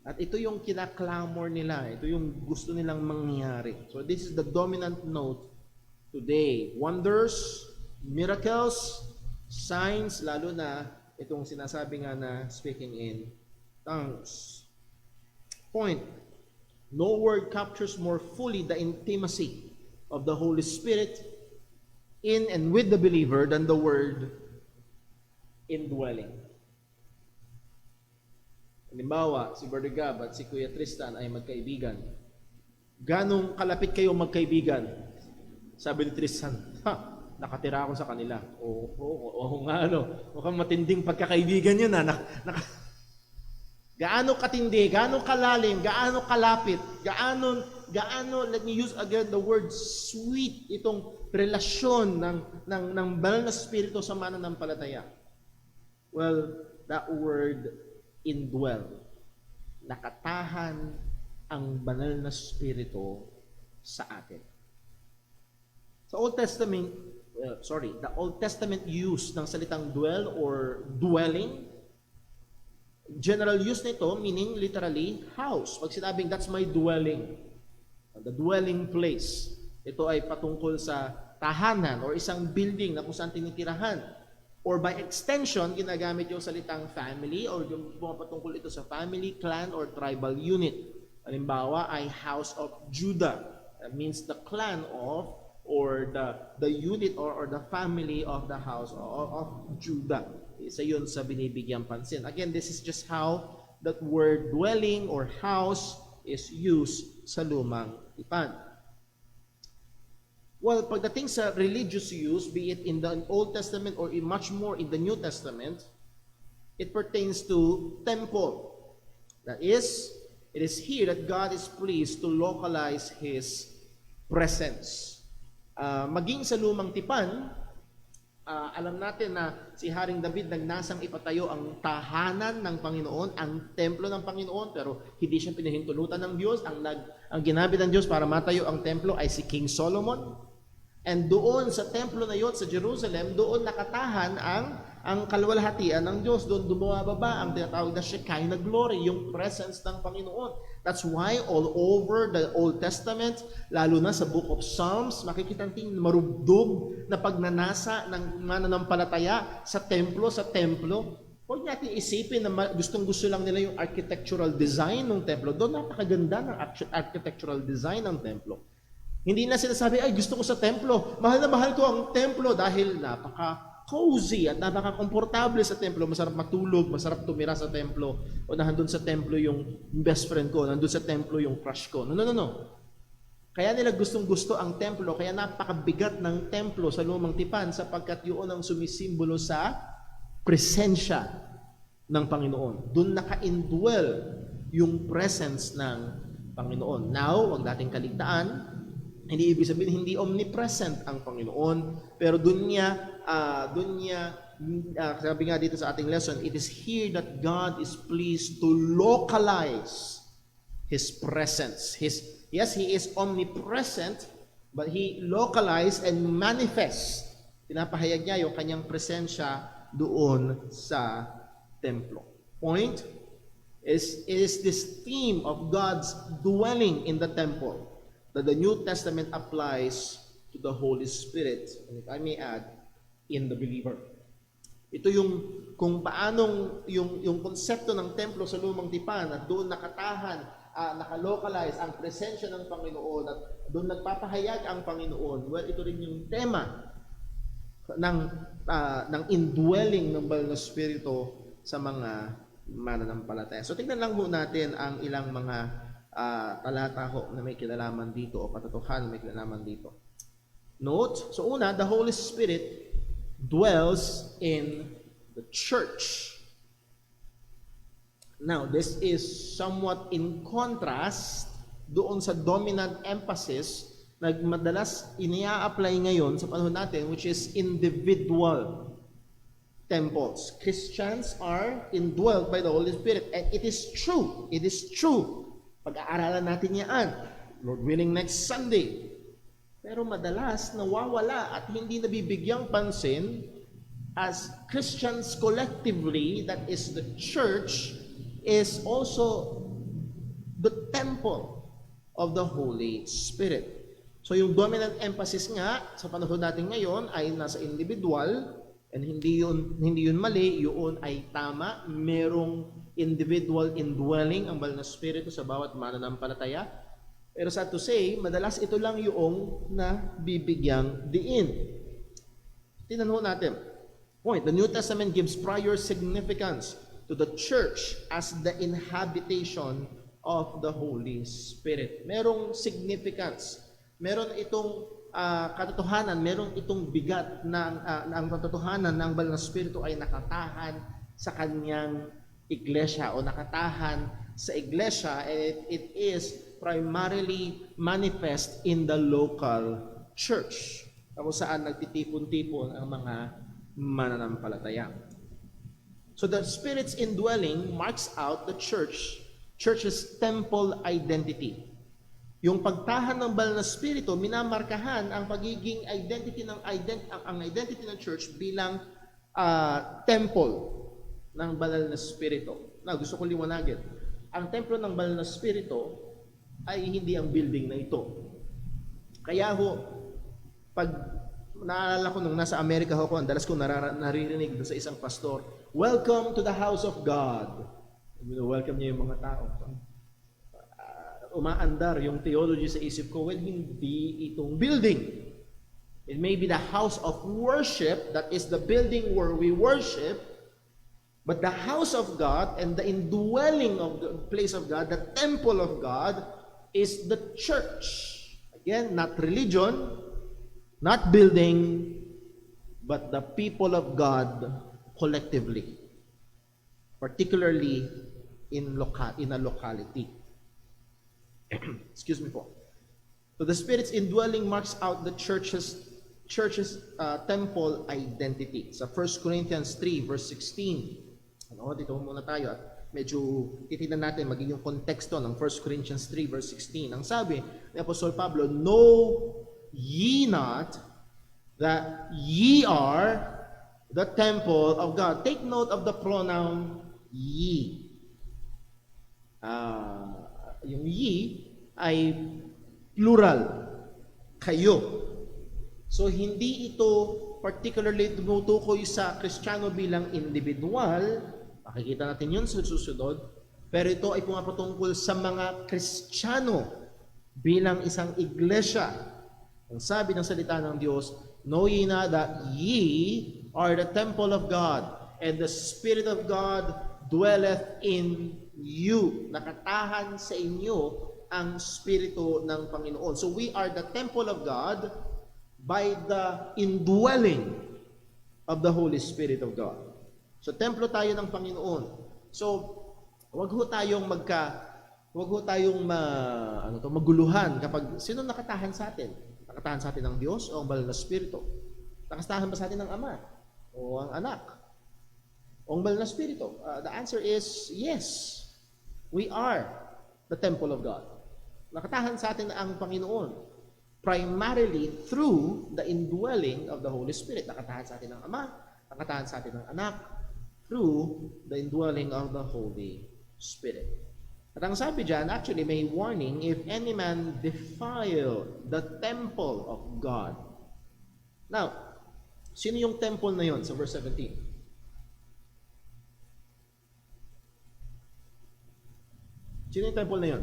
At ito yung kinaklamor nila, ito yung gusto nilang mangyari. So this is the dominant note today. Wonders, miracles, signs, lalo na itong sinasabi nga na speaking in tongues. Point. No word captures more fully the intimacy of the Holy Spirit in and with the believer than the word indwelling. Halimbawa, si Brother Gab at si Kuya Tristan ay magkaibigan. Ganong kalapit kayo magkaibigan? Sabi ni Tristan, nakatira ako sa kanila. Oo nga, mukhang matinding pagkakaibigan yun, gaano katindi, gaano kalalim, gaano kalapit, gaano, let me use again the word sweet, itong relasyon ng banal na spirito sa mananampalataya. Well, that word indwell. Nakatahan ang banal na spirito sa atin. Sa Old Testament, the Old Testament use ng salitang dwell or dwelling, general use nito, meaning literally house. Pag sinabing, that's my dwelling, the dwelling place, ito ay patungkol sa tahanan or isang building na kung saan tinitirahan. Or by extension, ginagamit yung salitang family or yung patungkol ito sa family, clan, or tribal unit. Halimbawa ay House of Judah. That means the clan of or the unit or the family of the house of Judah. Isa yun sa binibigyang pansin. Again, this is just how that word dwelling or house is used sa lumang tipan. Well, pagdating sa religious use, be it in the Old Testament or much more in the New Testament, it pertains to temple. That is, it is here that God is pleased to localize His presence. Maging sa lumang tipan, alam natin na si Haring David nagnasang ipatayo ang tahanan ng Panginoon, ang templo ng Panginoon, pero hindi siya pinahintulutan ng Diyos. Ang ginamit ng Diyos para matayo ang templo ay si King Solomon. And doon sa templo na yon sa Jerusalem, doon nakatahan ang ang kalwalhatian ng Diyos. Doon bumababa ang tinatawag na Shekinah glory, yung presence ng Panginoon. That's why all over the Old Testament, lalo na sa Book of Psalms, makikita natin marugdog na pagnanasa ng mananampalataya sa templo. Huwag natin isipin na gustong-gusto lang nila yung architectural design ng templo. Doon napakaganda ng architectural design ng templo. Hindi na sinasabi, ay gusto ko sa templo. Mahal na mahal ko ang templo dahil napaka-cozy at napaka-komportable sa templo. Masarap matulog, masarap tumira sa templo. O nandun sa templo yung best friend ko, nandun sa templo yung crush ko. No. Kaya nila gustong-gusto ang templo, kaya napakabigat ng templo sa lumang tipan sapagkat yun ang sumisimbolo sa presensya ng Panginoon. Doon naka-indwell yung presence ng Panginoon. Now, huwag nating kaligtaan, hindi ibig sabihin hindi omnipresent ang Panginoon, pero doon niya sabi nga dito sa ating lesson, it is here that God is pleased to localize His presence. Yes, He is omnipresent, but He localized and manifests. Pinapahayag niya yung kanyang presensya doon sa templo. Point is this theme of God's dwelling in the temple that the New Testament applies to the Holy Spirit, and if I may add, in the believer. Ito yung kung paanong yung konsepto ng templo sa lumang tipan at doon nakatahan, nakalocalize ang presensya ng Panginoon at doon nagpapahayag ang Panginoon. Well, ito rin yung tema ng indwelling ng Banal na Espiritu sa mga mananampalataya. So tingnan lang ho natin ang ilang mga talata ho na may kinalaman dito o katotohanan na may kinalaman dito. Note, so una, the Holy Spirit dwells in the church. Now, this is somewhat in contrast doon sa dominant emphasis na madalas inia-apply ngayon sa panahon natin, which is individual temples. Christians are indwelled by the Holy Spirit. And it is true. It is true. Pag-aaralan natin yan. Lord willing, next Sunday. Pero madalas nawawala at hindi nabibigyang pansin as Christians collectively, that is the church, is also the temple of the Holy Spirit. So yung dominant emphasis nga sa panahon natin ngayon ay nasa individual, and hindi yun mali, yun ay tama. Merong individual indwelling ang Banal na Espiritu sa bawat mananampalataya. Pero sad to say, madalas ito lang yung nabibigyang diin. Tingnan ho natin. Point, the New Testament gives prior significance to the church as the inhabitation of the Holy Spirit. Merong significance. Meron itong katotohanan, meron itong bigat na ang katotohanan ng Banal na Espiritu ay nakatahan sa kanyang iglesia o nakatahan sa iglesia, and it is primarily manifest in the local church, kung saan nagtitipon-tipon ang mga mananampalataya. So the Spirit's indwelling marks out the church's temple identity. Yung pagtahan ng Banal na Espiritu, minamarkahan ang pagiging identity ng church bilang temple ng Banal na Espiritu. Now, gusto ko liwanagin. Ang templo ng Banal na Espiritu ay hindi ang building na ito. Kaya ho, pag naalala ko nung nasa Amerika ho ko, ang dalas ko naririnig sa isang pastor, welcome to the house of God. Welcome niya yung mga tao. Umaandar yung theology sa isip ko, well, hindi itong building. It may be the house of worship, that is the building where we worship, but the house of God and the indwelling of the place of God, the temple of God, is the church. Again, not religion, not building, but the people of God collectively, particularly in a locality. Excuse me po. So the Spirit's indwelling marks out the church's temple identity. Sa 1 Corinthians 3 verse 16. Dito muna tayo at medyo titignan natin maging yung konteksto ng 1 Corinthians 3 verse 16. Ang sabi ni Apostol Pablo, know ye not that ye are the temple of God. Take note of the pronoun ye. Yung ye ay plural. Kayo. So, hindi ito particularly tumutukoy sa Kristiyano bilang individual. Makikita natin yun sa susunod. Pero ito ay pumapatungkol sa mga Kristiyano bilang isang iglesia. Ang sabi ng salita ng Diyos, know ye na that ye are the temple of God, and the Spirit of God dwelleth in you. Nakatahan sa inyo ang Espiritu ng Panginoon. So we are the temple of God by the indwelling of the Holy Spirit of God. So templo tayo ng Panginoon. So wag ho tayong maguluhan kapag sino nakatahan sa atin? Nakatahan sa atin ng Diyos o ang banal na Espiritu? Nakatahan ba sa atin ng Ama o ang Anak o ang banal na Espiritu? The answer is yes. We are the temple of God. Nakatahan sa atin ang Panginoon primarily through the indwelling of the Holy Spirit. Nakatahan sa atin ng Ama, nakatahan sa atin ng Anak through the indwelling of the Holy Spirit. At ang sabi dyan, actually may warning, if any man defile the temple of God. Now, sino yung temple na yon sa verse 17? Sino yung temple na yon?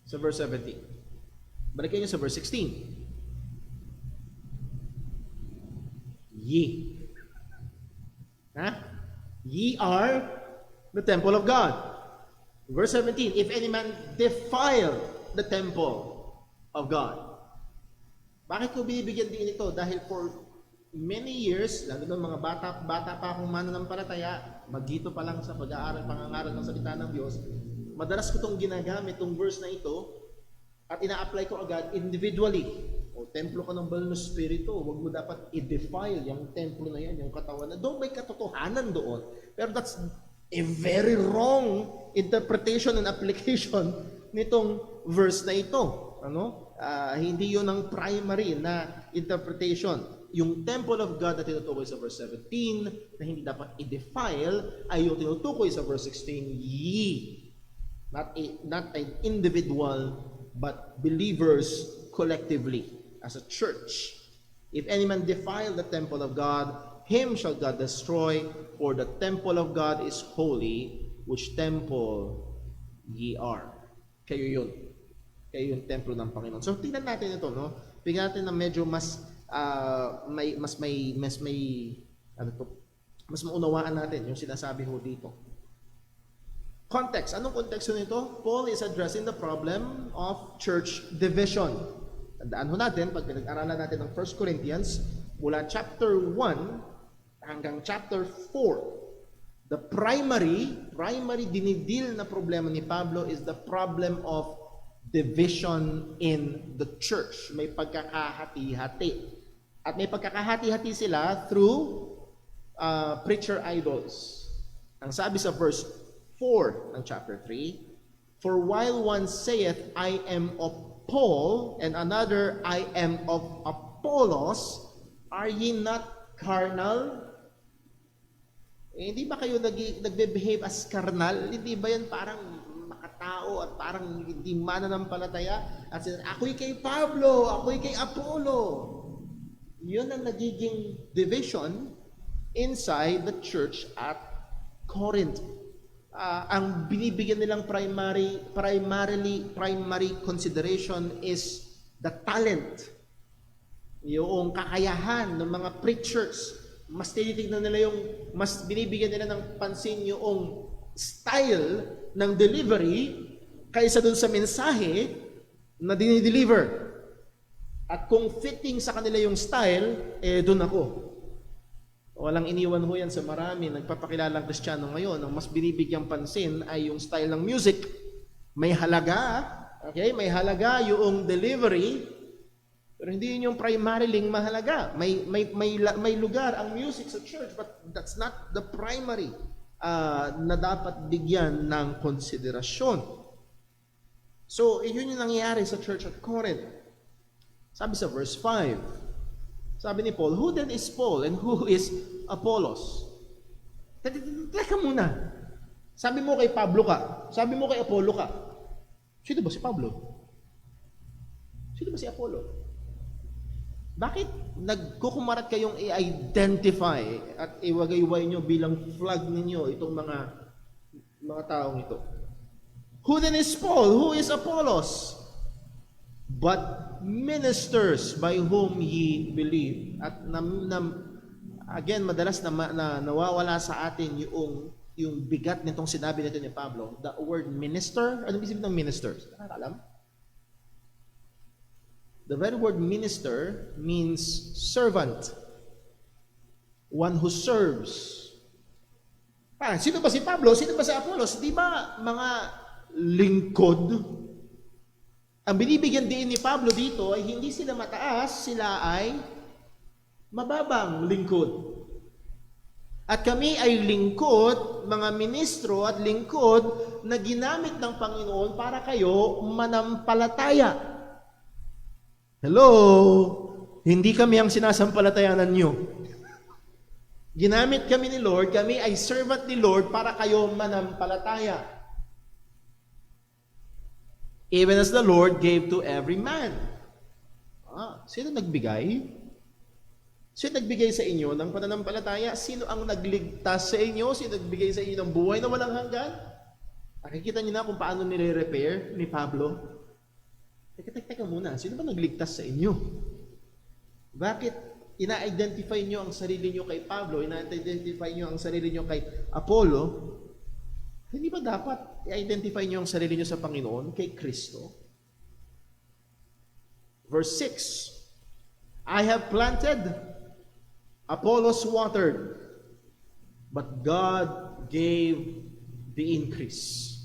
Sa verse 17. Balikan nyo sa verse 16. Ye. Ye are the temple of God. Verse 17, if any man defile the temple of God. Bakit ko binibigyan din ito? Dahil for many years, lalo ng mga bata pa akong mananampalataya, magito pa lang sa pangangaral ng salita ng Diyos, madalas ko itong ginagamit, itong verse na ito, at ina-apply ko agad individually. O templo ka ng banal na Espiritu, huwag mo dapat i-defile yung templo na yan, yung katawan na. Doon may katotohanan doon. Pero that's a very wrong interpretation and application nitong verse na ito. Hindi yun ang primary na interpretation. Yung temple of God na tinutukoy sa verse 17, na hindi dapat i-defile, ay yung tinutukoy sa verse 16, ye. Not an individual, but believers collectively as a church. If any man defile the temple of God, him shall God destroy, for the temple of God is holy, which temple ye are. Kayo yun. Kayo yung templo ng Panginoon. So tingnan natin ito, no? Tingnan natin na medyo mas maunawaan natin yung sinasabi ho dito. Context. Anong konteksto nito? Paul is addressing the problem of church division. Tandaan ho natin, pag pinag-aralan natin ng 1 Corinthians, mula chapter 1 hanggang chapter 4, the primary dinidil na problema ni Pablo is the problem of division in the church. May pagkakahati-hati. At may pagkakahati-hati sila through preacher idols. Ang sabi sa verse 4 ng chapter 3, for while one saith, I am of Paul, and another, I am of Apollos, are ye not carnal? Hindi ba kayo nagbe-behave as carnal? Hindi ba yan parang makatao at parang hindi mananampalataya? At ako'y kay Pablo, ako'y kay Apollo. Yun ang nagiging division inside the church at Corinth. Ang binibigyan nilang primary consideration is the talent, yung kakayahan ng mga preachers. Mas tinitignan nila mas binibigyan nila ng pansin yung style ng delivery kaysa dun sa mensahe na dinideliver. At kung fitting sa kanila yung style, dun ako. Walang iniwan ho yan sa marami nagpapakilalang Kristiyano ngayon. Ang mas binibigyang pansin ay yung style ng music. May halaga, okay? May halaga yung delivery, pero hindi yun yung primarily mahalaga. May lugar ang music sa church, but that's not the primary na dapat bigyan ng konsiderasyon. So, yun yung nangyayari sa church at Corinth. Sabi sa verse 5, Sabi ni Paul, who then is Paul and who is Apollos? Teka muna. Sabi mo kay Pablo ka. Sabi mo kay Apollo ka. Sino ba si Pablo? Sino ba si Apollo? Bakit nagkukumarat kayong i-identify at iwagayway nyo bilang flag ninyo itong mga taong ito? Who then is Paul? Who is Apollos? But ministers by whom ye believe. At again, madalas na nawawala sa atin yung bigat nitong sinabi nito ni Pablo. The word minister, ano ibig sabihin ng ministers? Nakakalam? The very word minister means servant. One who serves. Sino ba si Pablo? Sino ba si Apollos? Di ba mga lingkod? Ang binibigyan din ni Pablo dito ay hindi sila mataas, sila ay mababang lingkod. At kami ay lingkod, mga ministro at lingkod na ginamit ng Panginoon para kayo manampalataya. Hello? Hindi kami ang sinasampalatayanan nyo. Ginamit kami ni Lord, kami ay servant ni Lord para kayo manampalataya. Even as the Lord gave to every man. Sino nagbigay? Sino nagbigay sa inyo ng pananampalataya? Sino ang nagligtas sa inyo? Sino nagbigay sa inyo ng buhay na walang hanggan? Nakikita niyo na kung paano nire-repair ni Pablo? Teka muna, sino ba nagligtas sa inyo? Bakit ina-identify niyo ang sarili niyo kay Pablo, ina-identify niyo ang sarili niyo kay Apollo? Hindi ba dapat i-identify niyo ang sarili niyo sa Panginoon, kay Kristo? Verse 6, I have planted, Apollos watered, but God gave the increase.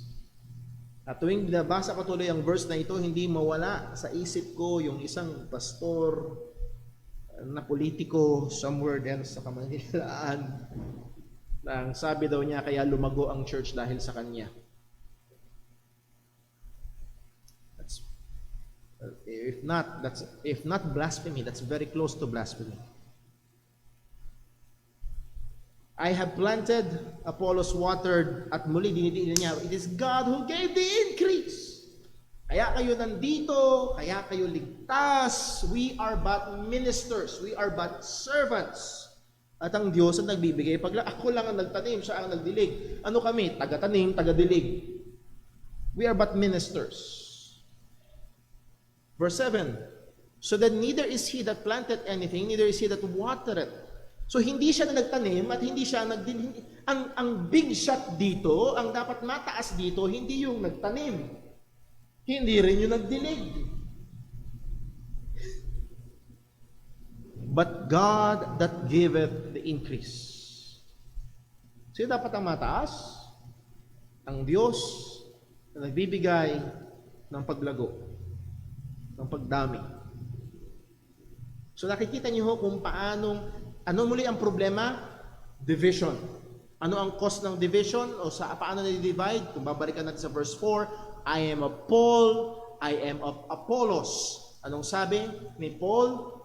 At tuwing binabasa ko tuloy ang verse na ito, hindi mawala sa isip ko yung isang pastor na politiko somewhere else sa Kamanghilaan na ang sabi daw niya kaya lumago ang church dahil sa kanya. If not blasphemy, that's very close to blasphemy. I have planted, Apollos watered, at muli dinidiin niya, it is God who gave the increase. Kaya kayo nandito, kaya kayo ligtas. We are but ministers, we are but servants. At ang Diyos ang nagbibigay. Pag ako lang ang nagtanim, siya ang nagdilig. Ano kami? Taga-tanim, taga-dilig. We are but ministers. Verse 7, so that neither is he that planted anything, neither is he that watered it. So hindi siya na nagtanim at hindi siya nagdilig. Ang big shot dito, ang dapat mataas dito, hindi yung nagtanim. Hindi rin yung nagdilig. But God that giveth the increase. Sino dapat ang mataas? Ang Diyos na nagbibigay ng paglago, ng pagdami. So nakikita niyo kung ano muli ang problema? Division. Ano ang cause ng division? O paano na-divide? Kung babalikan natin sa verse 4, I am of Paul, I am of Apollos. Anong sabi ni Paul?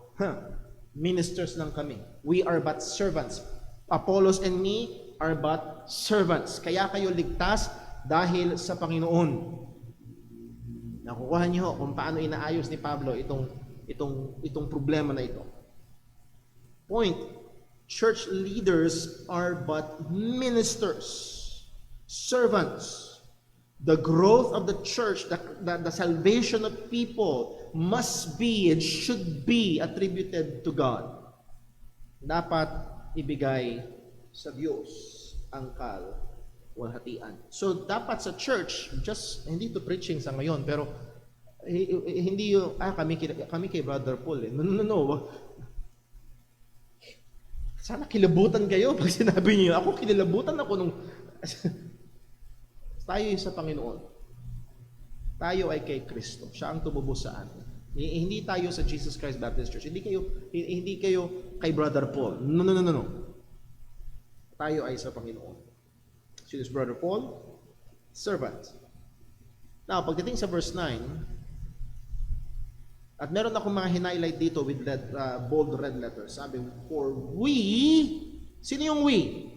Ministers lang kami. We are but servants. Apollos and me are but servants. Kaya kayo ligtas dahil sa Panginoon. Nakukuha niyo kung paano inaayos ni Pablo itong problema na ito. Point, church leaders are but ministers, servants. The growth of the church, the salvation of people must be and should be attributed to God. Dapat ibigay sa Diyos ang kalwalhatian. So dapat sa church, just hindi to preaching sa ngayon, pero hindi yung kami kay Brother Paul. No. Sana kilabutan kayo pag sinabi niyo. Ako kinilabutan ako nung tayo sa Panginoon. Tayo ay kay Kristo. Siya ang tumubos sa atin. Hindi tayo sa Jesus Christ Baptist Church. Hindi kayo kay Brother Paul. No. Tayo ay sa Panginoon. Sino si Brother Paul? Servant. Now, pagdating sa verse 9, At meron akong mga hinighlight dito with bold red letters. Sabi, for we, sino yung we?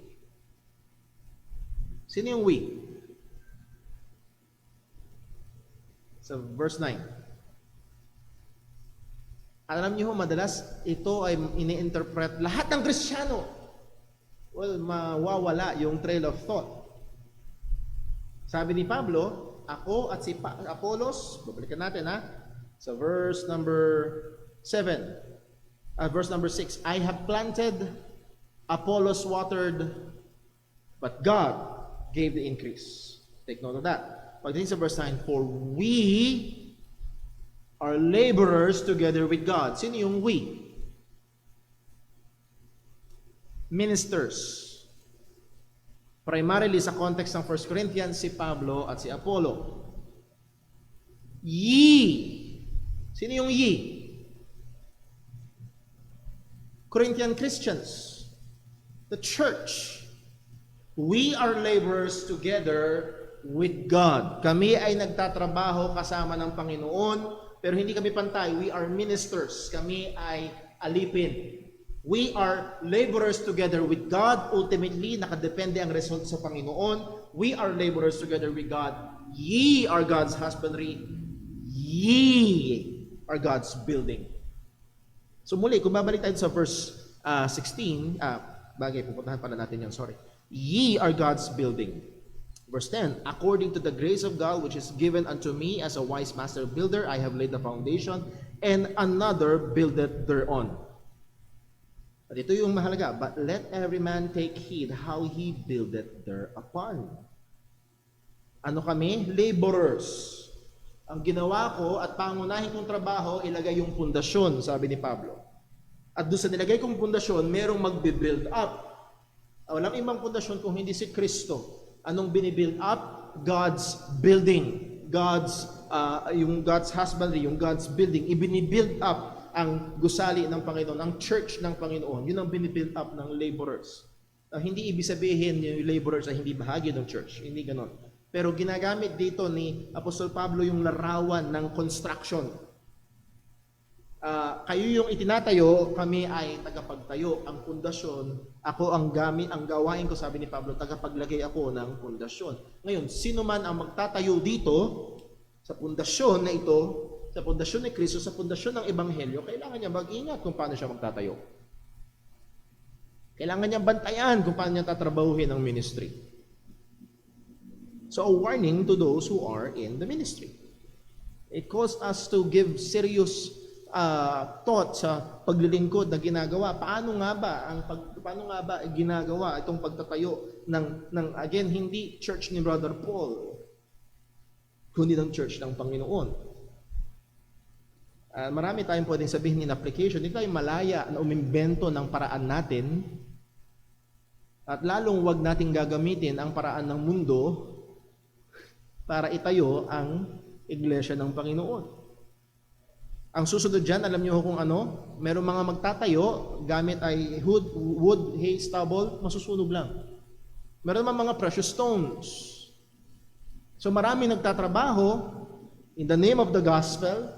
Sino yung we? Sa verse 9. Alam niyo, madalas ito ay ini-interpret lahat ng Kristiyano. Well, mawawala yung trail of thought. Sabi ni Pablo, ako at si Apollos, babalikan natin sa verse number 7, verse number 6, I have planted, Apollos watered, but God gave the increase. Take note of that. Pagdating sa verse 9, for we are laborers together with God. Sino yung we? Ministers. Primarily sa context ng 1 Corinthians, si Pablo at si Apollo. Ye. Sino yung ye? Corinthian Christians. The church. We are laborers together with God. Kami ay nagtatrabaho kasama ng Panginoon, pero hindi kami pantay. We are ministers. Kami ay alipin. We are laborers together with God. Ultimately, nakadepende ang result sa Panginoon. We are laborers together with God. Ye are God's husbandry. Ye are God's building. So muli, kung babalik tayo sa verse 16, pupuntahan pala natin yan, sorry. Ye are God's building. Verse 10, according to the grace of God which is given unto me as a wise master builder, I have laid the foundation, and another buildeth thereon. At ito yung mahalaga, but let every man take heed how he buildeth thereupon. Ano kami? Laborers. Ang ginawa ko at pangunahin kong trabaho, ilagay yung pundasyon, sabi ni Pablo. At doon sa nilagay kong pundasyon, merong magbe-build up. Walang ibang pundasyon kung hindi si Kristo. Anong binibuild up? God's building. Yung God's husbandry, yung God's building. Ibinibuild up ang gusali ng Panginoon, ang church ng Panginoon. Yun ang binibuild up ng laborers. Hindi ibig sabihin yung laborers ay hindi bahagi ng church. Hindi ganon. Pero ginagamit dito ni Apostol Pablo yung larawan ng construction. Kayo yung itinatayo, kami ay tagapagtayo. Ang pundasyon, ako ang gawain ko, sabi ni Pablo, tagapaglagay ako ng pundasyon. Ngayon, sino man ang magtatayo dito sa pundasyon na ito, sa pundasyon ni Kristo, sa pundasyon ng Ebanghelyo, kailangan niya mag-ingat kung paano siya magtatayo. Kailangan niya bantayan kung paano niya tatrabahuhin ang ministry. So a warning to those who are in the ministry. It calls us to give serious thought sa paglilingkod na ginagawa. Paano nga ba ginagawa itong pagtatayo ng again, hindi church ni Brother Paul, kundi ng church ng Panginoon. Marami tayong pwedeng sabihin in application. Hindi tayo malaya na umimbento ng paraan natin, at lalong wag nating gagamitin ang paraan ng mundo para itayo ang iglesia ng Panginoon. Ang susunod dyan, alam niyo kung ano? Merong mga magtatayo, gamit ay wood, hay, stubble, masusunog lang. Meron mga precious stones. So marami nagtatrabaho in the name of the gospel,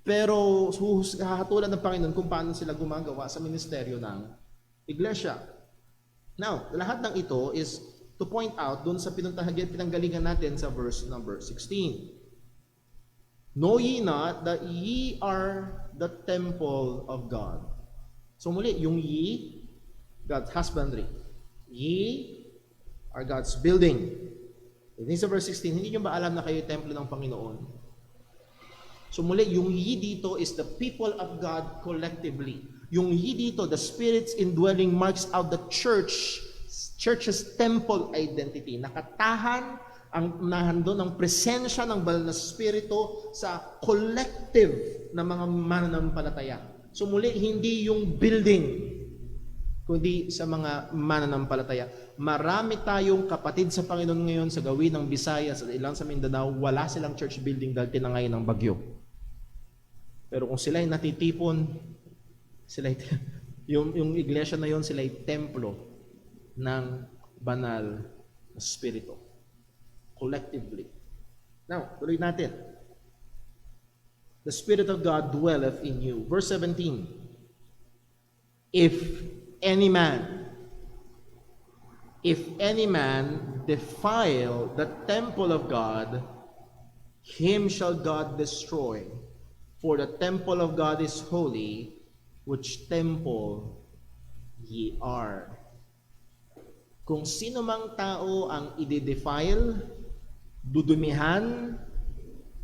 pero hahatulan ng Panginoon kung paano sila gumagawa sa ministeryo ng iglesia. Now, lahat ng ito is to point out dun sa pinanggalingan natin sa verse number 16. Know ye not that ye are the temple of God? So muli, yung ye, God's husbandry. Ye are God's building. Ini sa verse 16, hindi nyo ba alam na kayo templo ng Panginoon? So muli, yung ye dito is the people of God collectively. Yung ye dito, the Spirit's indwelling marks out the church's temple identity. Nakatahan ang nahandon ng presensya ng banal na Espiritu sa collective na mga mananampalataya. So muli, hindi yung building, kundi sa mga mananampalataya. Marami tayong kapatid sa Panginoon ngayon sa gawin ng Visayas at ilang sa Mindanao, wala silang church building dahil tinangay ng bagyo. Pero kung sila ay natitipon, yung iglesia na yon, sila ay templo ng banal na Espiritu. Collectively. Now, tuloy natin. the Spirit of God dwelleth in you. Verse 17, if any man defile the temple of God, him shall God destroy. For the temple of God is holy, which temple ye are. Kung sino mang tao ang i-defile, dudumihan,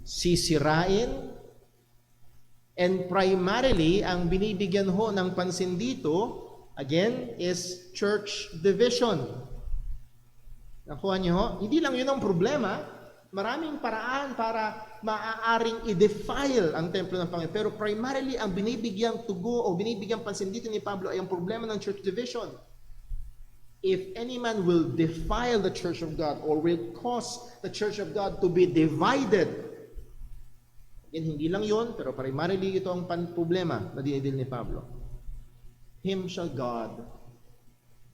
sisirain, and primarily, ang binibigyan ho ng pansin dito, again, is church division. Nakuha niyo ho? Hindi lang yun ang problema. Maraming paraan para maaaring i-defile ang templo ng Panginoon. Pero primarily, ang binibigyang tugo o binibigyang pansin dito ni Pablo ay ang problema ng church division. If any man will defile the church of God or will cause the church of God to be divided, hindi lang yun, pero primarily ito ang problema na dinidil ni Pablo. Him shall God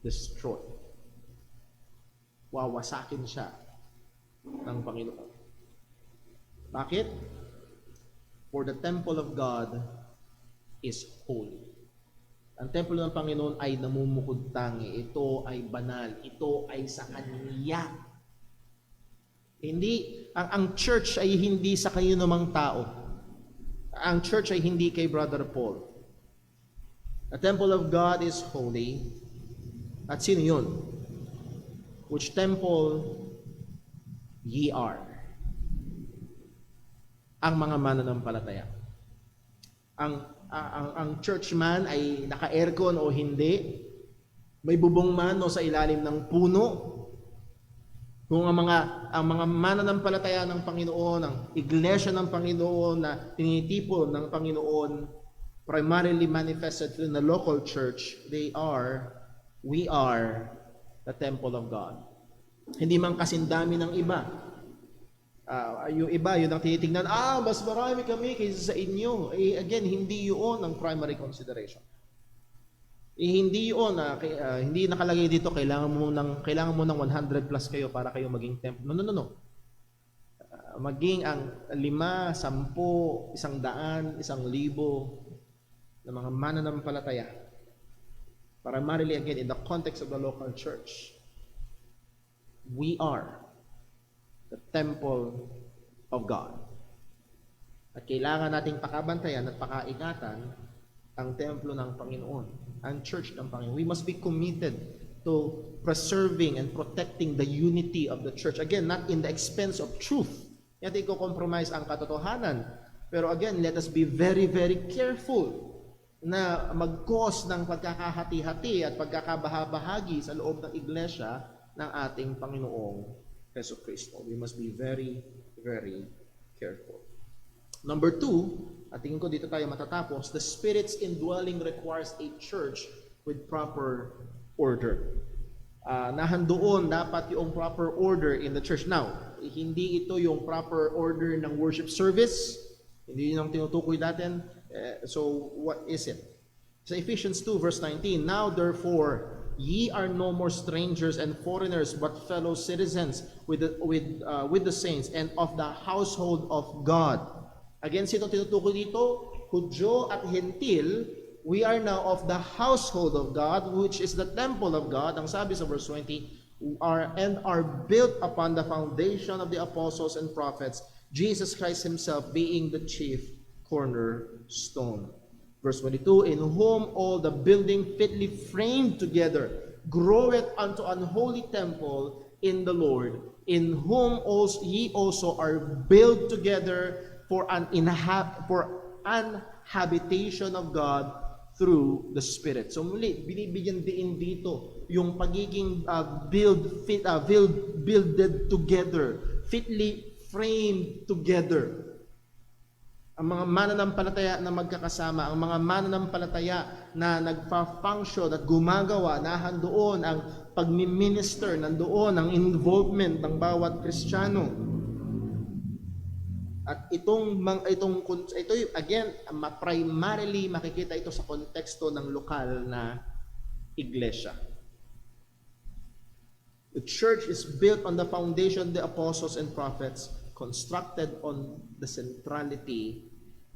destroy. Wawasakin siya ng Panginoon. Bakit? For the temple of God is holy. Ang templo ng Panginoon ay namumukod-tangi. Ito ay banal. Ito ay sa Kanya. Hindi, ang church ay hindi sa kayo namang tao. Ang church ay hindi kay Brother Paul. The temple of God is holy. At sino yun? Which temple ye are. Ang mga mananampalataya. Ang church man ay naka-aircon o hindi. May bubong man o sa ilalim ng puno. Kung ang mga mananampalataya ng Panginoon, ang iglesia ng Panginoon na tinitipon ng Panginoon, primarily manifested in the local church, we are the temple of God. Hindi man kasindami ng iba. Yung iba, yun ang tinitingnan, mas marami kami kaysa sa inyo. Again, hindi yun ang primary consideration. Hindi yun, hindi nakalagay dito, kailangan mo ng 100 plus kayo para kayo maging temple. No. Maging ang 5, 10, 100, 1,000 na mga mananampalataya. Primarily, again, in the context of the local church, we are the temple of God. At kailangan nating pakabantayan at pakaingatan ang templo ng Panginoon, ang church ng Panginoon. We must be committed to preserving and protecting the unity of the church. Again, not in the expense of truth. Hindi ko compromise ang katotohanan. Pero again, let us be very, very careful na mag-cause ng pagkakahati-hati at pagkakabahabahagi sa loob ng iglesia ng ating Panginoong Jesucristo. We must be very, very careful. Number 2, at tingin ko dito tayo matatapos, the Spirit's indwelling requires a church with proper order. Nahandoon dapat yung proper order in the church. Now, hindi ito yung proper order ng worship service. Hindi yun ang tinutukoy natin. So, what is it? So, Ephesians 2 verse 19, now therefore, ye are no more strangers and foreigners, but fellow citizens with the saints and of the household of God. Again, sino tinutukoy dito? Hudyo at Hentil, we are now of the household of God, which is the temple of God. Ang sabi sa verse 20, are built upon the foundation of the apostles and prophets, Jesus Christ himself being the chief cornerstone. Verse 22, in whom all the building fitly framed together groweth unto an holy temple in the Lord, in whom also ye also are built together for an habitation of God through the Spirit. So muli, binibigyan din dito yung pagiging builded together, fitly framed together. Ang mga mananampalataya na magkakasama, ang mga mananampalataya na nagpa-function at gumagawa, nahandoon ang pagmi-minister, nandoon ang involvement ng bawat Kristiyano. At ito again, primarily makikita ito sa konteksto ng lokal na iglesia. The church is built on the foundation of the apostles and prophets, constructed on the centrality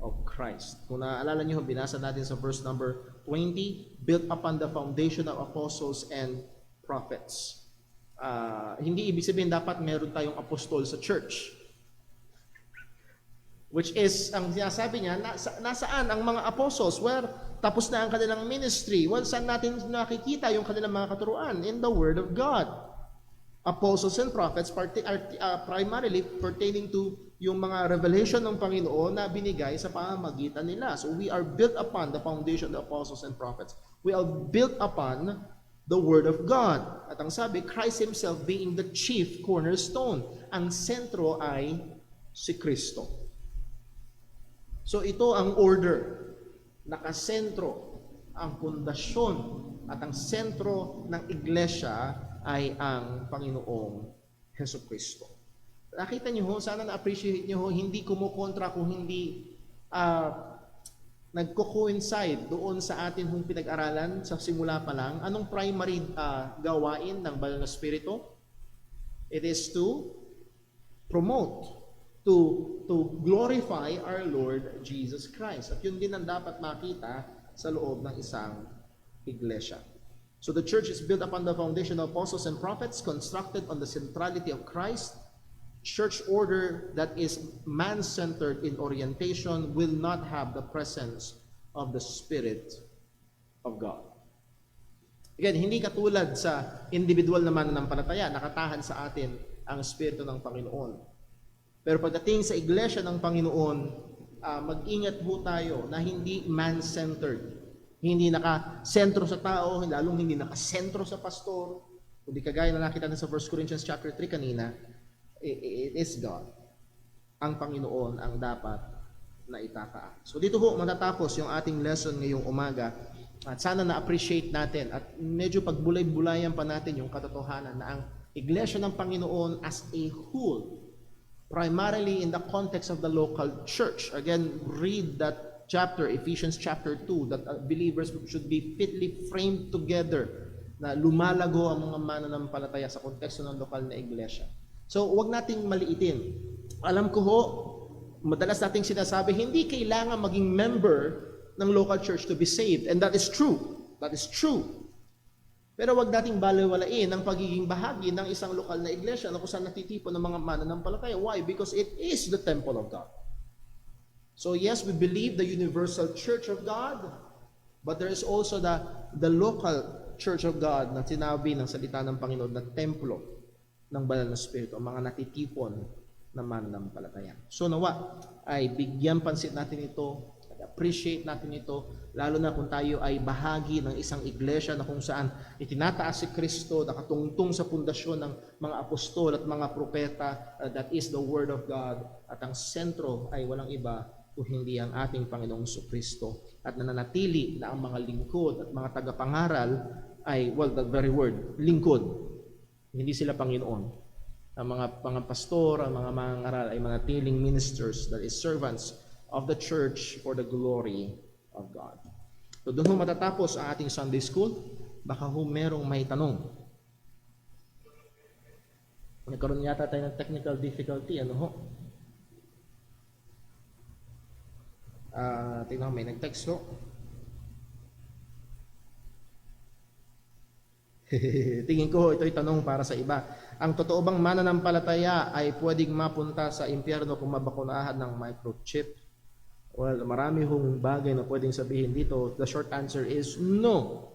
of Christ. Kung naaalala niyo, binasa natin sa verse number 20, built upon the foundation of apostles and prophets. Hindi ibig sabihin dapat meron tayong apostol sa church. Which is, ang sinasabi niya, nasaan ang mga apostles? Where tapos na ang kanilang ministry. Well, saan natin nakikita yung kanilang mga katuruan? In the Word of God. Apostles and prophets are primarily pertaining to yung mga revelation ng Panginoon na binigay sa pamamagitan nila. So we are built upon the foundation of the apostles and prophets. We are built upon the Word of God. At ang sabi, Christ Himself being the chief cornerstone. Ang sentro ay si Kristo. So ito ang order. Nakasentro ang pundasyon at ang sentro ng iglesia ay ang Panginoong Hesukristo. Nakita niyo ho, sana na-appreciate niyo ho, hindi kumukontra kung hindi nagko-coincide doon sa atin hong pinag-aralan sa simula pa lang. Anong primary gawain ng Banal na Espiritu? It is to promote, to glorify our Lord Jesus Christ. At yun din ang dapat makita sa loob ng isang iglesia. So the church is built upon the foundation of apostles and prophets, constructed on the centrality of Christ. Church order that is man-centered in orientation will not have the presence of the Spirit of God. Again, hindi katulad sa individual na mananampalataya, nakatahan sa atin ang Espiritu ng Panginoon. Pero pagdating sa iglesia ng Panginoon, mag-ingat po tayo na hindi man-centered. Hindi nakasentro sa tao, lalong hindi nakasentro sa pastor. Kundi kagaya na nakita natin sa 1 Corinthians chapter 3 kanina, it is God, ang Panginoon, ang dapat na itataas. So dito ho matatapos yung ating lesson ngayong umaga. At sana na-appreciate natin at medyo pagbulay-bulayan pa natin yung katotohanan na ang iglesia ng Panginoon as a whole, primarily in the context of the local church. Again, read that chapter, Ephesians chapter 2, that believers should be fitly framed together, na lumalago ang mga mananampalataya sa konteksto ng lokal na iglesia. So, huwag nating maliitin. Alam ko ho, madalas nating sinasabi, hindi kailangan maging member ng local church to be saved. And that is true. That is true. Pero wag nating balewalain ang pagiging bahagi ng isang lokal na iglesia na kung saan natitipon ng mga mananampalataya. Why? Because it is the temple of God. So yes, we believe the universal church of God, but there is also the local church of God na sinabi ng salita ng Panginoon na templo ng Banal na Espiritu, ang mga natitipon na mananampalataya. So nawa ay bigyan pansin natin ito, appreciate natin ito, lalo na kung tayo ay bahagi ng isang iglesia na kung saan itinataas si Kristo, nakatungtong sa pundasyon ng mga apostol at mga propeta, that is the Word of God, at ang sentro ay walang iba kung hindi ang ating Panginoong Kristo, at nananatili na ang mga lingkod at mga tagapangaral ay, well, the very word, lingkod, hindi sila Panginoon. Ang mga pastor, ang mga mangaral ay manatiling ministers, that is servants of the church for the glory of God. So doon ho matatapos ang ating Sunday School. Baka ho merong may tanong. Nagkaroon yata tayo ng technical difficulty. Ano ho? Tingnan ko, may nag-text ho. Tingin ko ito'y tanong para sa iba. Ang totoo bang mananampalataya ay pwedeng mapunta sa impyerno kung mabakunahan ng microchip? Well, marami hong bagay na pwedeng sabihin dito. The short answer is no.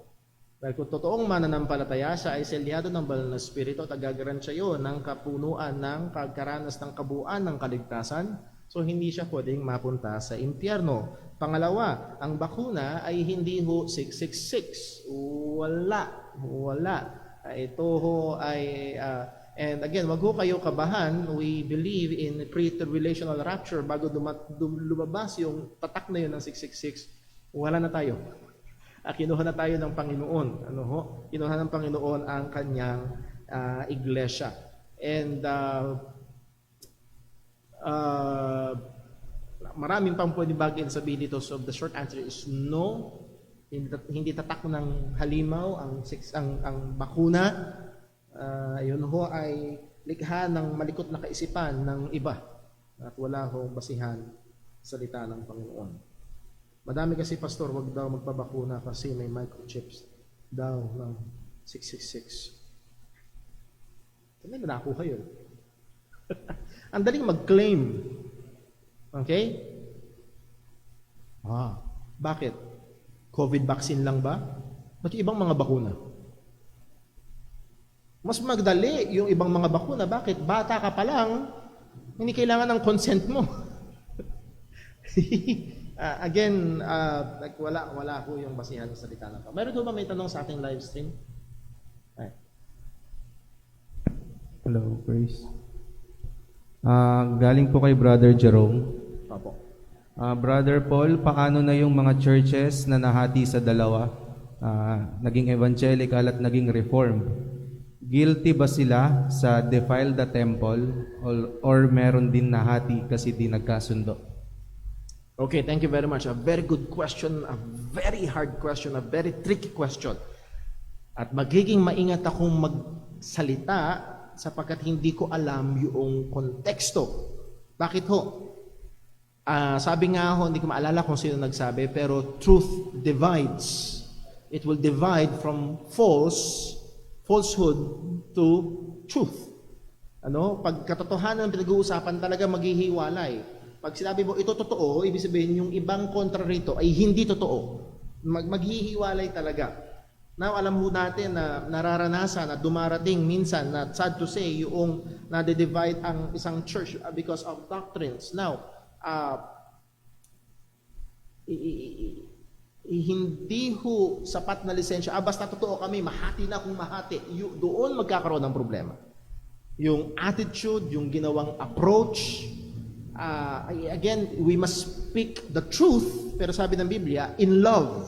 Dahil kung totoong mananampalataya, siya ay selyado ng Banal na Espiritu at agagarantiya yun ng kapunuan ng karanas ng kabuuan ng kaligtasan. So, hindi siya pwedeng mapunta sa impyerno. Pangalawa, ang bakuna ay hindi ho 666. Wala. Ito ho ay... and again, wag ho kayo kabahan. We believe in pre-tribulational rapture. Bago lumabas yung tatak na yun ng 666, wala na tayo. Kinuha na tayo ng Panginoon. Kinuha ng Panginoon ang kanyang iglesia. And maraming pang pwede bagay na sabihin dito. So the short answer is no. Hindi tatak ng halimaw ang bakuna. Yun ho ay likha ng malikot na kaisipan ng iba at wala hong basihan salita ng Panginoon. Madami kasi, Pastor, wag daw magpabakuna kasi may microchips daw ng 666. Saan na nakuha yun? Ang daling mag-claim. Okay? Bakit? COVID vaccine lang ba? Ba't yung ibang mga bakuna? Mas magdali yung ibang mga bakuna. Bakit? Bata ka pa lang, hindi kailangan ng consent mo. Again, wala ko yung basihan ng salita na pa. Meron ba may tanong sa ating live stream? Ay. Hello, Grace. Galing po kay Brother Jerome. Opo. Brother Paul, paano na yung mga churches na nahati sa dalawa? Naging evangelical at naging reformed. Guilty ba sila sa defile the temple or meron din nahati kasi di nagkasundo? Okay, thank you very much. A very good question, a very hard question, a very tricky question. At magiging maingat akong magsalita sapagkat hindi ko alam yung konteksto. Bakit ho? Sabi nga ho, hindi ko maalala kung sino nagsabi, pero truth divides. It will divide from falsehood to truth. Pag katotohanan ang pinag-uusapan, talaga maghihiwalay. Pag sinabi mo ito totoo, ibig sabihin yung ibang kontra rito ay hindi totoo. Maghihiwalay talaga. Now, alam mo natin na nararanasan at dumarating minsan na sad to say yung nade-divide ang isang church because of doctrines. Now, hindi ho sapat na lisensya. Basta totoo kami, mahati na kung mahati. Doon magkakaroon ng problema. Yung attitude, yung ginawang approach. Again, we must speak the truth, pero sabi ng Biblia, in love.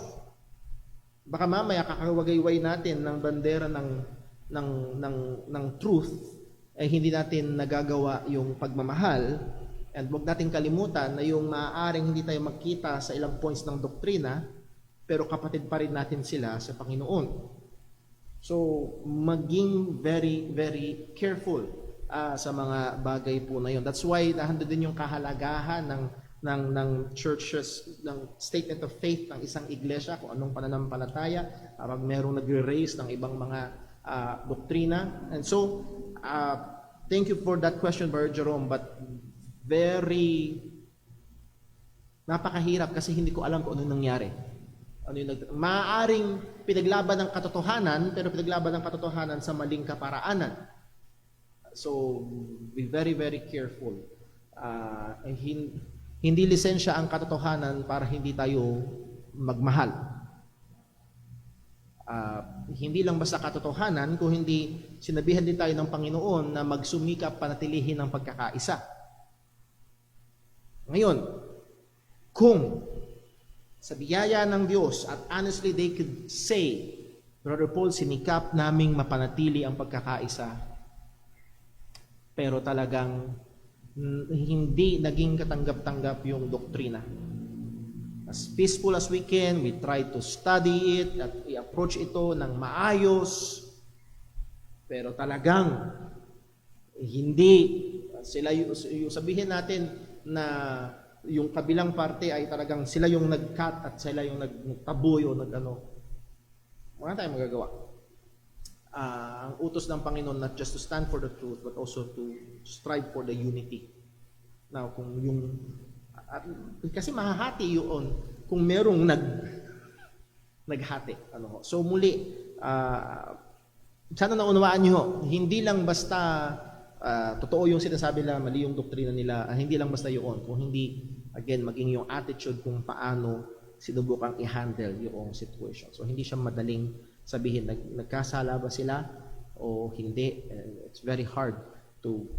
Baka mamaya kakawagayway natin ng bandera ng truth, hindi natin nagagawa yung pagmamahal. And huwag natin kalimutan na yung maaaring hindi tayo magkita sa ilang points ng doktrina, pero kapatid pa rin natin sila sa Panginoon. So, maging very, very careful sa mga bagay po na yun. That's why nahandod din yung kahalagahan ng churches, ng statement of faith ng isang iglesia, kung anong pananampalataya, kapag merong nagre-raise ng ibang mga doktrina. And so, thank you for that question, Brother Jerome, but napakahirap kasi hindi ko alam kung ano nangyari. Maaaring pinaglaban ng katotohanan, pero pinaglaban ng katotohanan sa maling kaparaanan. So, be very, very careful. Hindi lisensya ang katotohanan para hindi tayo magmahal. Hindi lang basta katotohanan, kung hindi sinabihan din tayo ng Panginoon na magsumikap panatilihin ang pagkakaisa. Ngayon, kung sa biyaya ng Diyos at honestly they could say, Brother Paul, sinikap naming mapanatili ang pagkakaisa, pero talagang hindi naging katanggap-tanggap yung doktrina. As peaceful as we can, we try to study it at i-approach ito ng maayos, pero talagang hindi sila yung sabihin natin na yung kabilang parte ay talagang sila yung nag-cut at sila yung nagtaboy o wala tayong magagawa. Ang utos ng Panginoon not just to stand for the truth but also to strive for the unity. Now, kung kasi mahahati yun kung merong naghati. So muli, sana naunawaan nyo, hindi lang basta totoo yung sinasabi nila, mali yung doktrina nila, hindi lang basta yun. Kung hindi, again, maging yung attitude kung paano sinubukang i-handle yung situation. So hindi siya madaling sabihin, nagkasala ba sila o hindi. It's very hard to,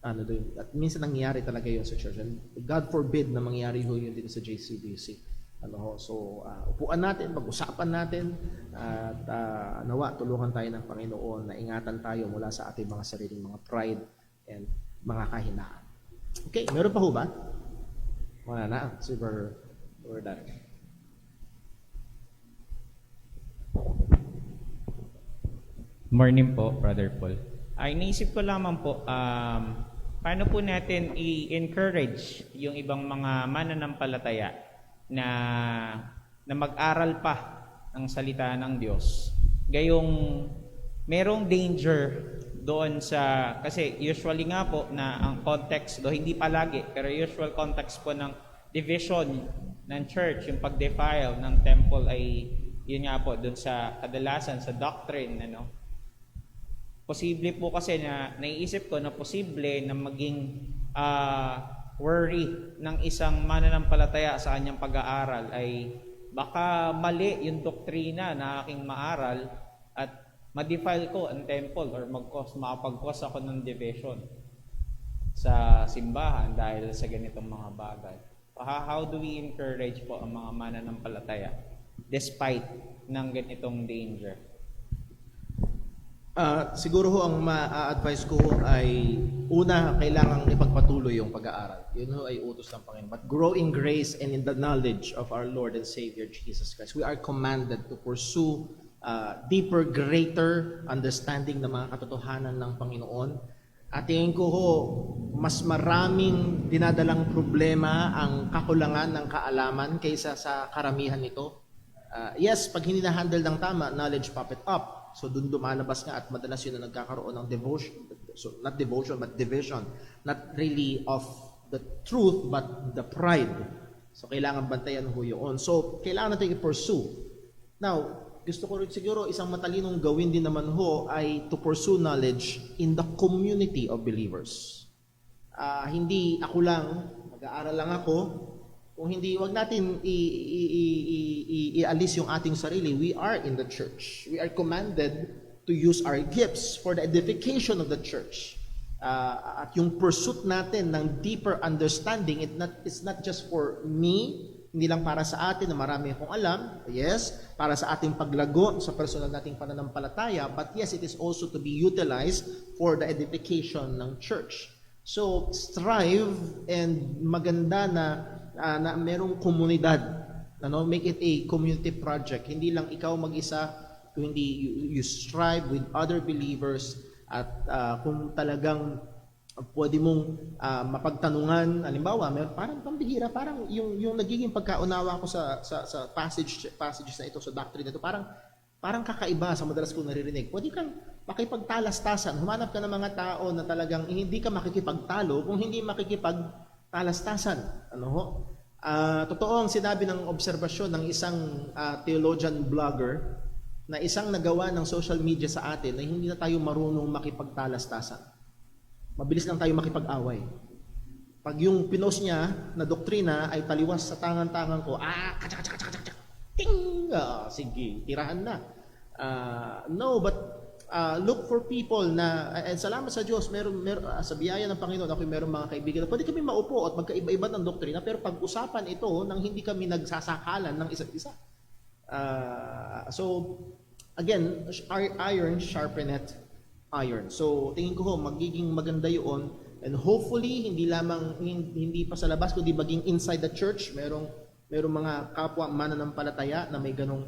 at minsan nangyayari talaga yun sa church. And God forbid na mangyari yun dito sa JCBC. So, upuan natin, pag-usapan natin, at nawa, tulungan tayo ng Panginoon na ingatan tayo mula sa ating mga sariling mga pride and mga kahinaan. Okay, meron pa ho ba? Wala na, super done. Morning po, Brother Paul. Iniisip ko lamang po, paano po natin i-encourage yung ibang mga mananampalataya na mag-aral pa ng salita ng Diyos. Gayong merong danger doon sa, kasi usually nga po na ang context do hindi palagi, pero usual context po ng division ng church, yung pag-defile ng temple ay yun nga po doon sa kadalasan sa doctrine, ano. Posible po kasi na naiisip ko na posible na maging worry ng isang mananampalataya sa kanyang pag-aaral ay baka mali yung doktrina na aking maaral at ma-defile ko ang temple or makapag-cause ako ng division sa simbahan dahil sa ganitong mga bagay. How do we encourage po ang mga mananampalataya despite ng ganitong danger? Siguro ho ang ma-advise ko ay una, kailangang ipagpatuloy yung pag-aaral. Yun ho ay utos ng Panginoon. But grow in grace and in the knowledge of our Lord and Savior Jesus Christ. We are commanded to pursue deeper, greater understanding ng mga katotohanan ng Panginoon. At tingin ko ho, mas maraming dinadalang problema ang kakulangan ng kaalaman kaysa sa karamihan nito. Yes, pag hindi na-handle ng tama, knowledge pop it up. So doon lumalabas nga at madalas yun na nagkakaroon ng devotion. So not devotion, but division. Not really of the truth, but the pride. So kailangan bantayan ho yun. So kailangan natin i-pursue. Now, gusto ko rin siguro isang matalinong gawin din naman ho ay to pursue knowledge in the community of believers. Hindi ako lang, mag-aaral lang ako. Kung hindi, wag natin ialis yung ating sarili. We are in the church. We are commanded to use our gifts for the edification of the church. At yung pursuit natin ng deeper understanding, it's not just for me, hindi lang para sa atin na marami akong alam, yes, para sa ating paglago sa personal nating pananampalataya, but yes, it is also to be utilized for the edification ng church. So, strive and maganda na merong komunidad. Make it a community project. Hindi lang ikaw mag-isa, kundi you strive with other believers at kung talagang pwede mong mapagtanungan, halimbawa, parang pambihira, parang yung nagiging pagkaunawa ko sa passages na ito, sa doctrine na ito, parang kakaiba sa madalas kong naririnig. Pwede kang makipagtalastasan. Humanap ka ng mga tao na talagang hindi ka makikipagtalo kung hindi makikipagtalastasan. Totoo ang sinabi ng obserbasyon ng isang theologian blogger na isang nagawa ng social media sa atin na hindi na tayo marunong makipagtalastasan. Mabilis lang tayo makipag-away. Pag yung pinost niya na doktrina ay taliwas sa tangan-tangan ko, ting! Sige, tirahan na. No, but look for people na, and salamat sa Diyos, sa biyaya ng Panginoon, ako meron mga kaibigan na pwede kami maupo at magkaiba-iba ng doktrina, pero pag-usapan ito nang hindi kami nagsasakalan ng isa't isa. So, again, iron sharpeneth iron. So, tingin ko magiging maganda yun, and hopefully, hindi pa sa labas, kundi maging inside the church, merong mga kapwa mananampalataya na may ganong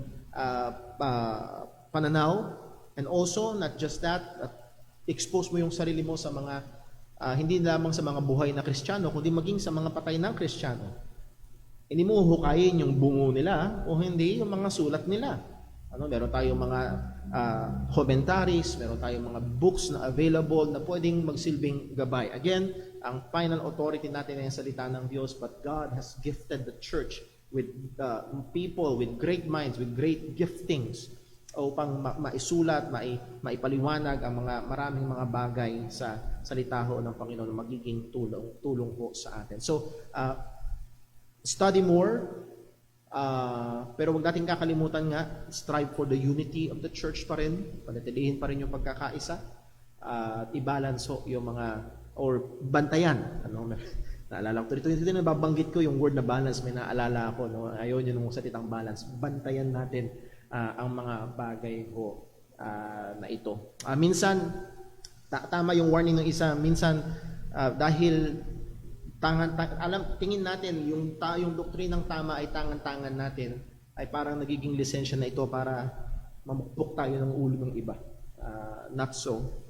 pananaw. And also, not just that, expose mo yung sarili mo sa mga, hindi lamang sa mga buhay na Kristiyano, kundi maging sa mga patay ng Kristiyano. Hindi mo hukayin yung bungo nila, o hindi yung mga sulat nila. Meron tayong mga commentaries, meron tayong mga books na available na pwedeng magsilbing gabay. Again, ang final authority natin ay ang salita ng Diyos, but God has gifted the church with people with great minds, with great giftings upang maisulat, maipaliwanag ang maraming mga bagay sa salita ho ng Panginoon na magiging tulong po sa atin. So, study more, pero huwag natin kakalimutan nga, strive for the unity of the church pa rin, panatilihin pa rin yung pagkakaisa, at i-balance ho yung mga, or bantayan. Naalala ko, ito na babanggit ko yung word na balance, may naalala ako, ayaw nyo nung salitang balance. Bantayan natin ang mga bagay ho na ito. Minsan, tama yung warning ng isa, minsan, dahil tingin natin yung doktrinang tama ay tangan-tangan natin, ay parang nagiging lisensya na ito para mamukpok tayo ng ulo ng iba. Not so.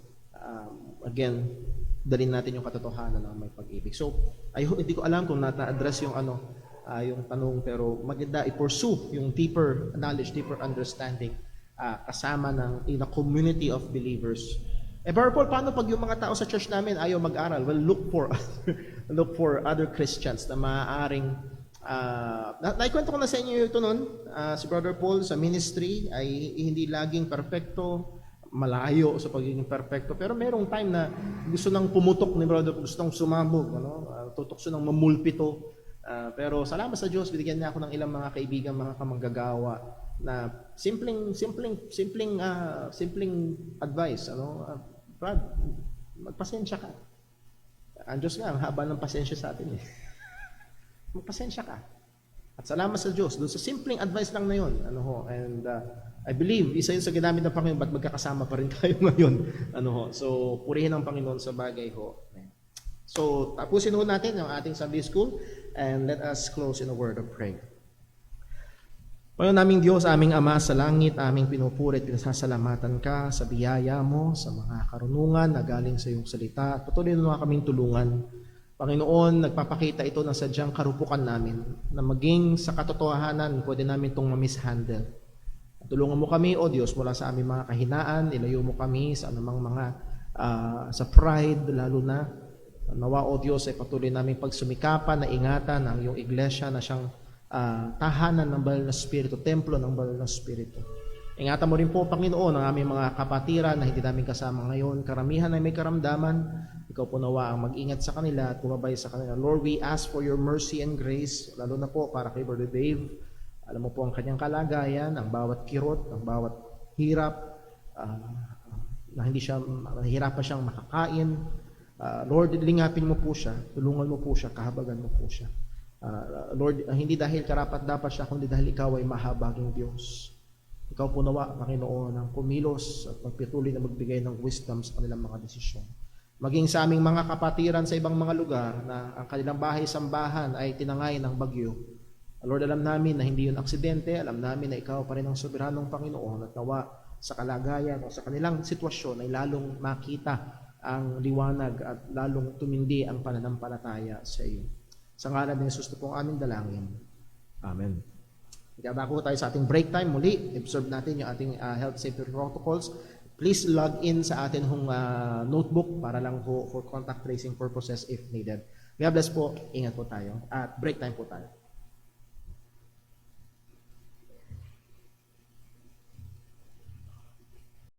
Again, dalhin natin yung katotohanan ng may pag-ibig. So, hindi ko alam kung na-address yung yung tanong, pero maganda i-pursue yung deeper knowledge, deeper understanding kasama in a community of believers. Brother Paul, paano pag yung mga tao sa church namin ayaw mag-aral? Well, look for other Christians na maaaring naikwento ko na sa inyo ito noon. Si Brother Paul sa ministry ay hindi laging perfecto, malayo sa pagiging perfecto, pero merong time na gusto nang pumutok ni Brother, gusto nang sumabog, tutokso nang mamulpito. Pero salamat sa Diyos, binigyan niya ako ng ilang mga kaibigan, mga kamanggagawa na simpleng advice, Brad, magpasensya ka. Ang Diyos nga, ang haba ng pasensya sa atin eh. Magpasensya ka. At salamat sa Diyos doon sa simpleng advice lang na yun. And I believe isa yun sa ginamit ng Panginoon, ba't magkakasama pa rin tayo ngayon. So purihin ang Panginoon sa bagay ho. So tapusin ho natin ang ating Sunday School and let us close in a word of prayer. Panginoon naming Diyos, aming Ama sa langit, aming pinupuri at pinasasalamatan ka sa biyaya mo, sa mga karunungan na galing sa iyong salita. At patuloy na kaming tulungan. Panginoon, nagpapakita ito ng sadyang karupukan namin na maging sa katotohanan, pwede namin itong ma-mishandle. Tulungan mo kami, O Diyos, mula sa aming mga kahinaan, ilayo mo kami sa anumang mga sa pride, lalo na. Nawa, O Diyos, ay patuloy namin pagsumikapan na ingatan ang iyong iglesia na siyang tahanan ng banal na Espiritu, templo ng banal na Espiritu. Ingatan mo rin po, Panginoon, ang aming mga kapatiran na hindi namin kasama ngayon. Karamihan ay may karamdaman. Ikaw po nawa ang mag-ingat sa kanila at gumabay sa kanila. Lord, we ask for your mercy and grace, lalo na po para kay Brother Dave. Alam mo po ang kanyang kalagayan, ang bawat kirot, ang bawat hirap, na nahihirapan siyang makakain. Lord, lingapin mo po siya, tulungan mo po siya, kahabagan mo po siya. Lord, hindi dahil karapat-dapat siya, kundi dahil ikaw ay mahabaging Diyos. Ikaw po nawa, Panginoon, ang kumilos at magpituloy na magbigay ng wisdom sa kanilang mga desisyon. Maging sa aming mga kapatiran sa ibang mga lugar na ang kanilang bahay-sambahan ay tinangay ng bagyo. Lord, alam namin na hindi yun aksidente, alam namin na ikaw pa rin ang soberanong Panginoon at nawa sa kalagayan o sa kanilang sitwasyon ay lalong makita ang liwanag at lalong tumindi ang pananampalataya sa iyo. Sa ngalan ni Jesus po ang aming dalangin. Amen. Bago tayo sa ating break time, muli, observe natin yung ating health safety protocols. Please log in sa atin hong notebook para lang po for contact tracing purposes if needed. God bless po. Ingat po tayo. At break time po tayo.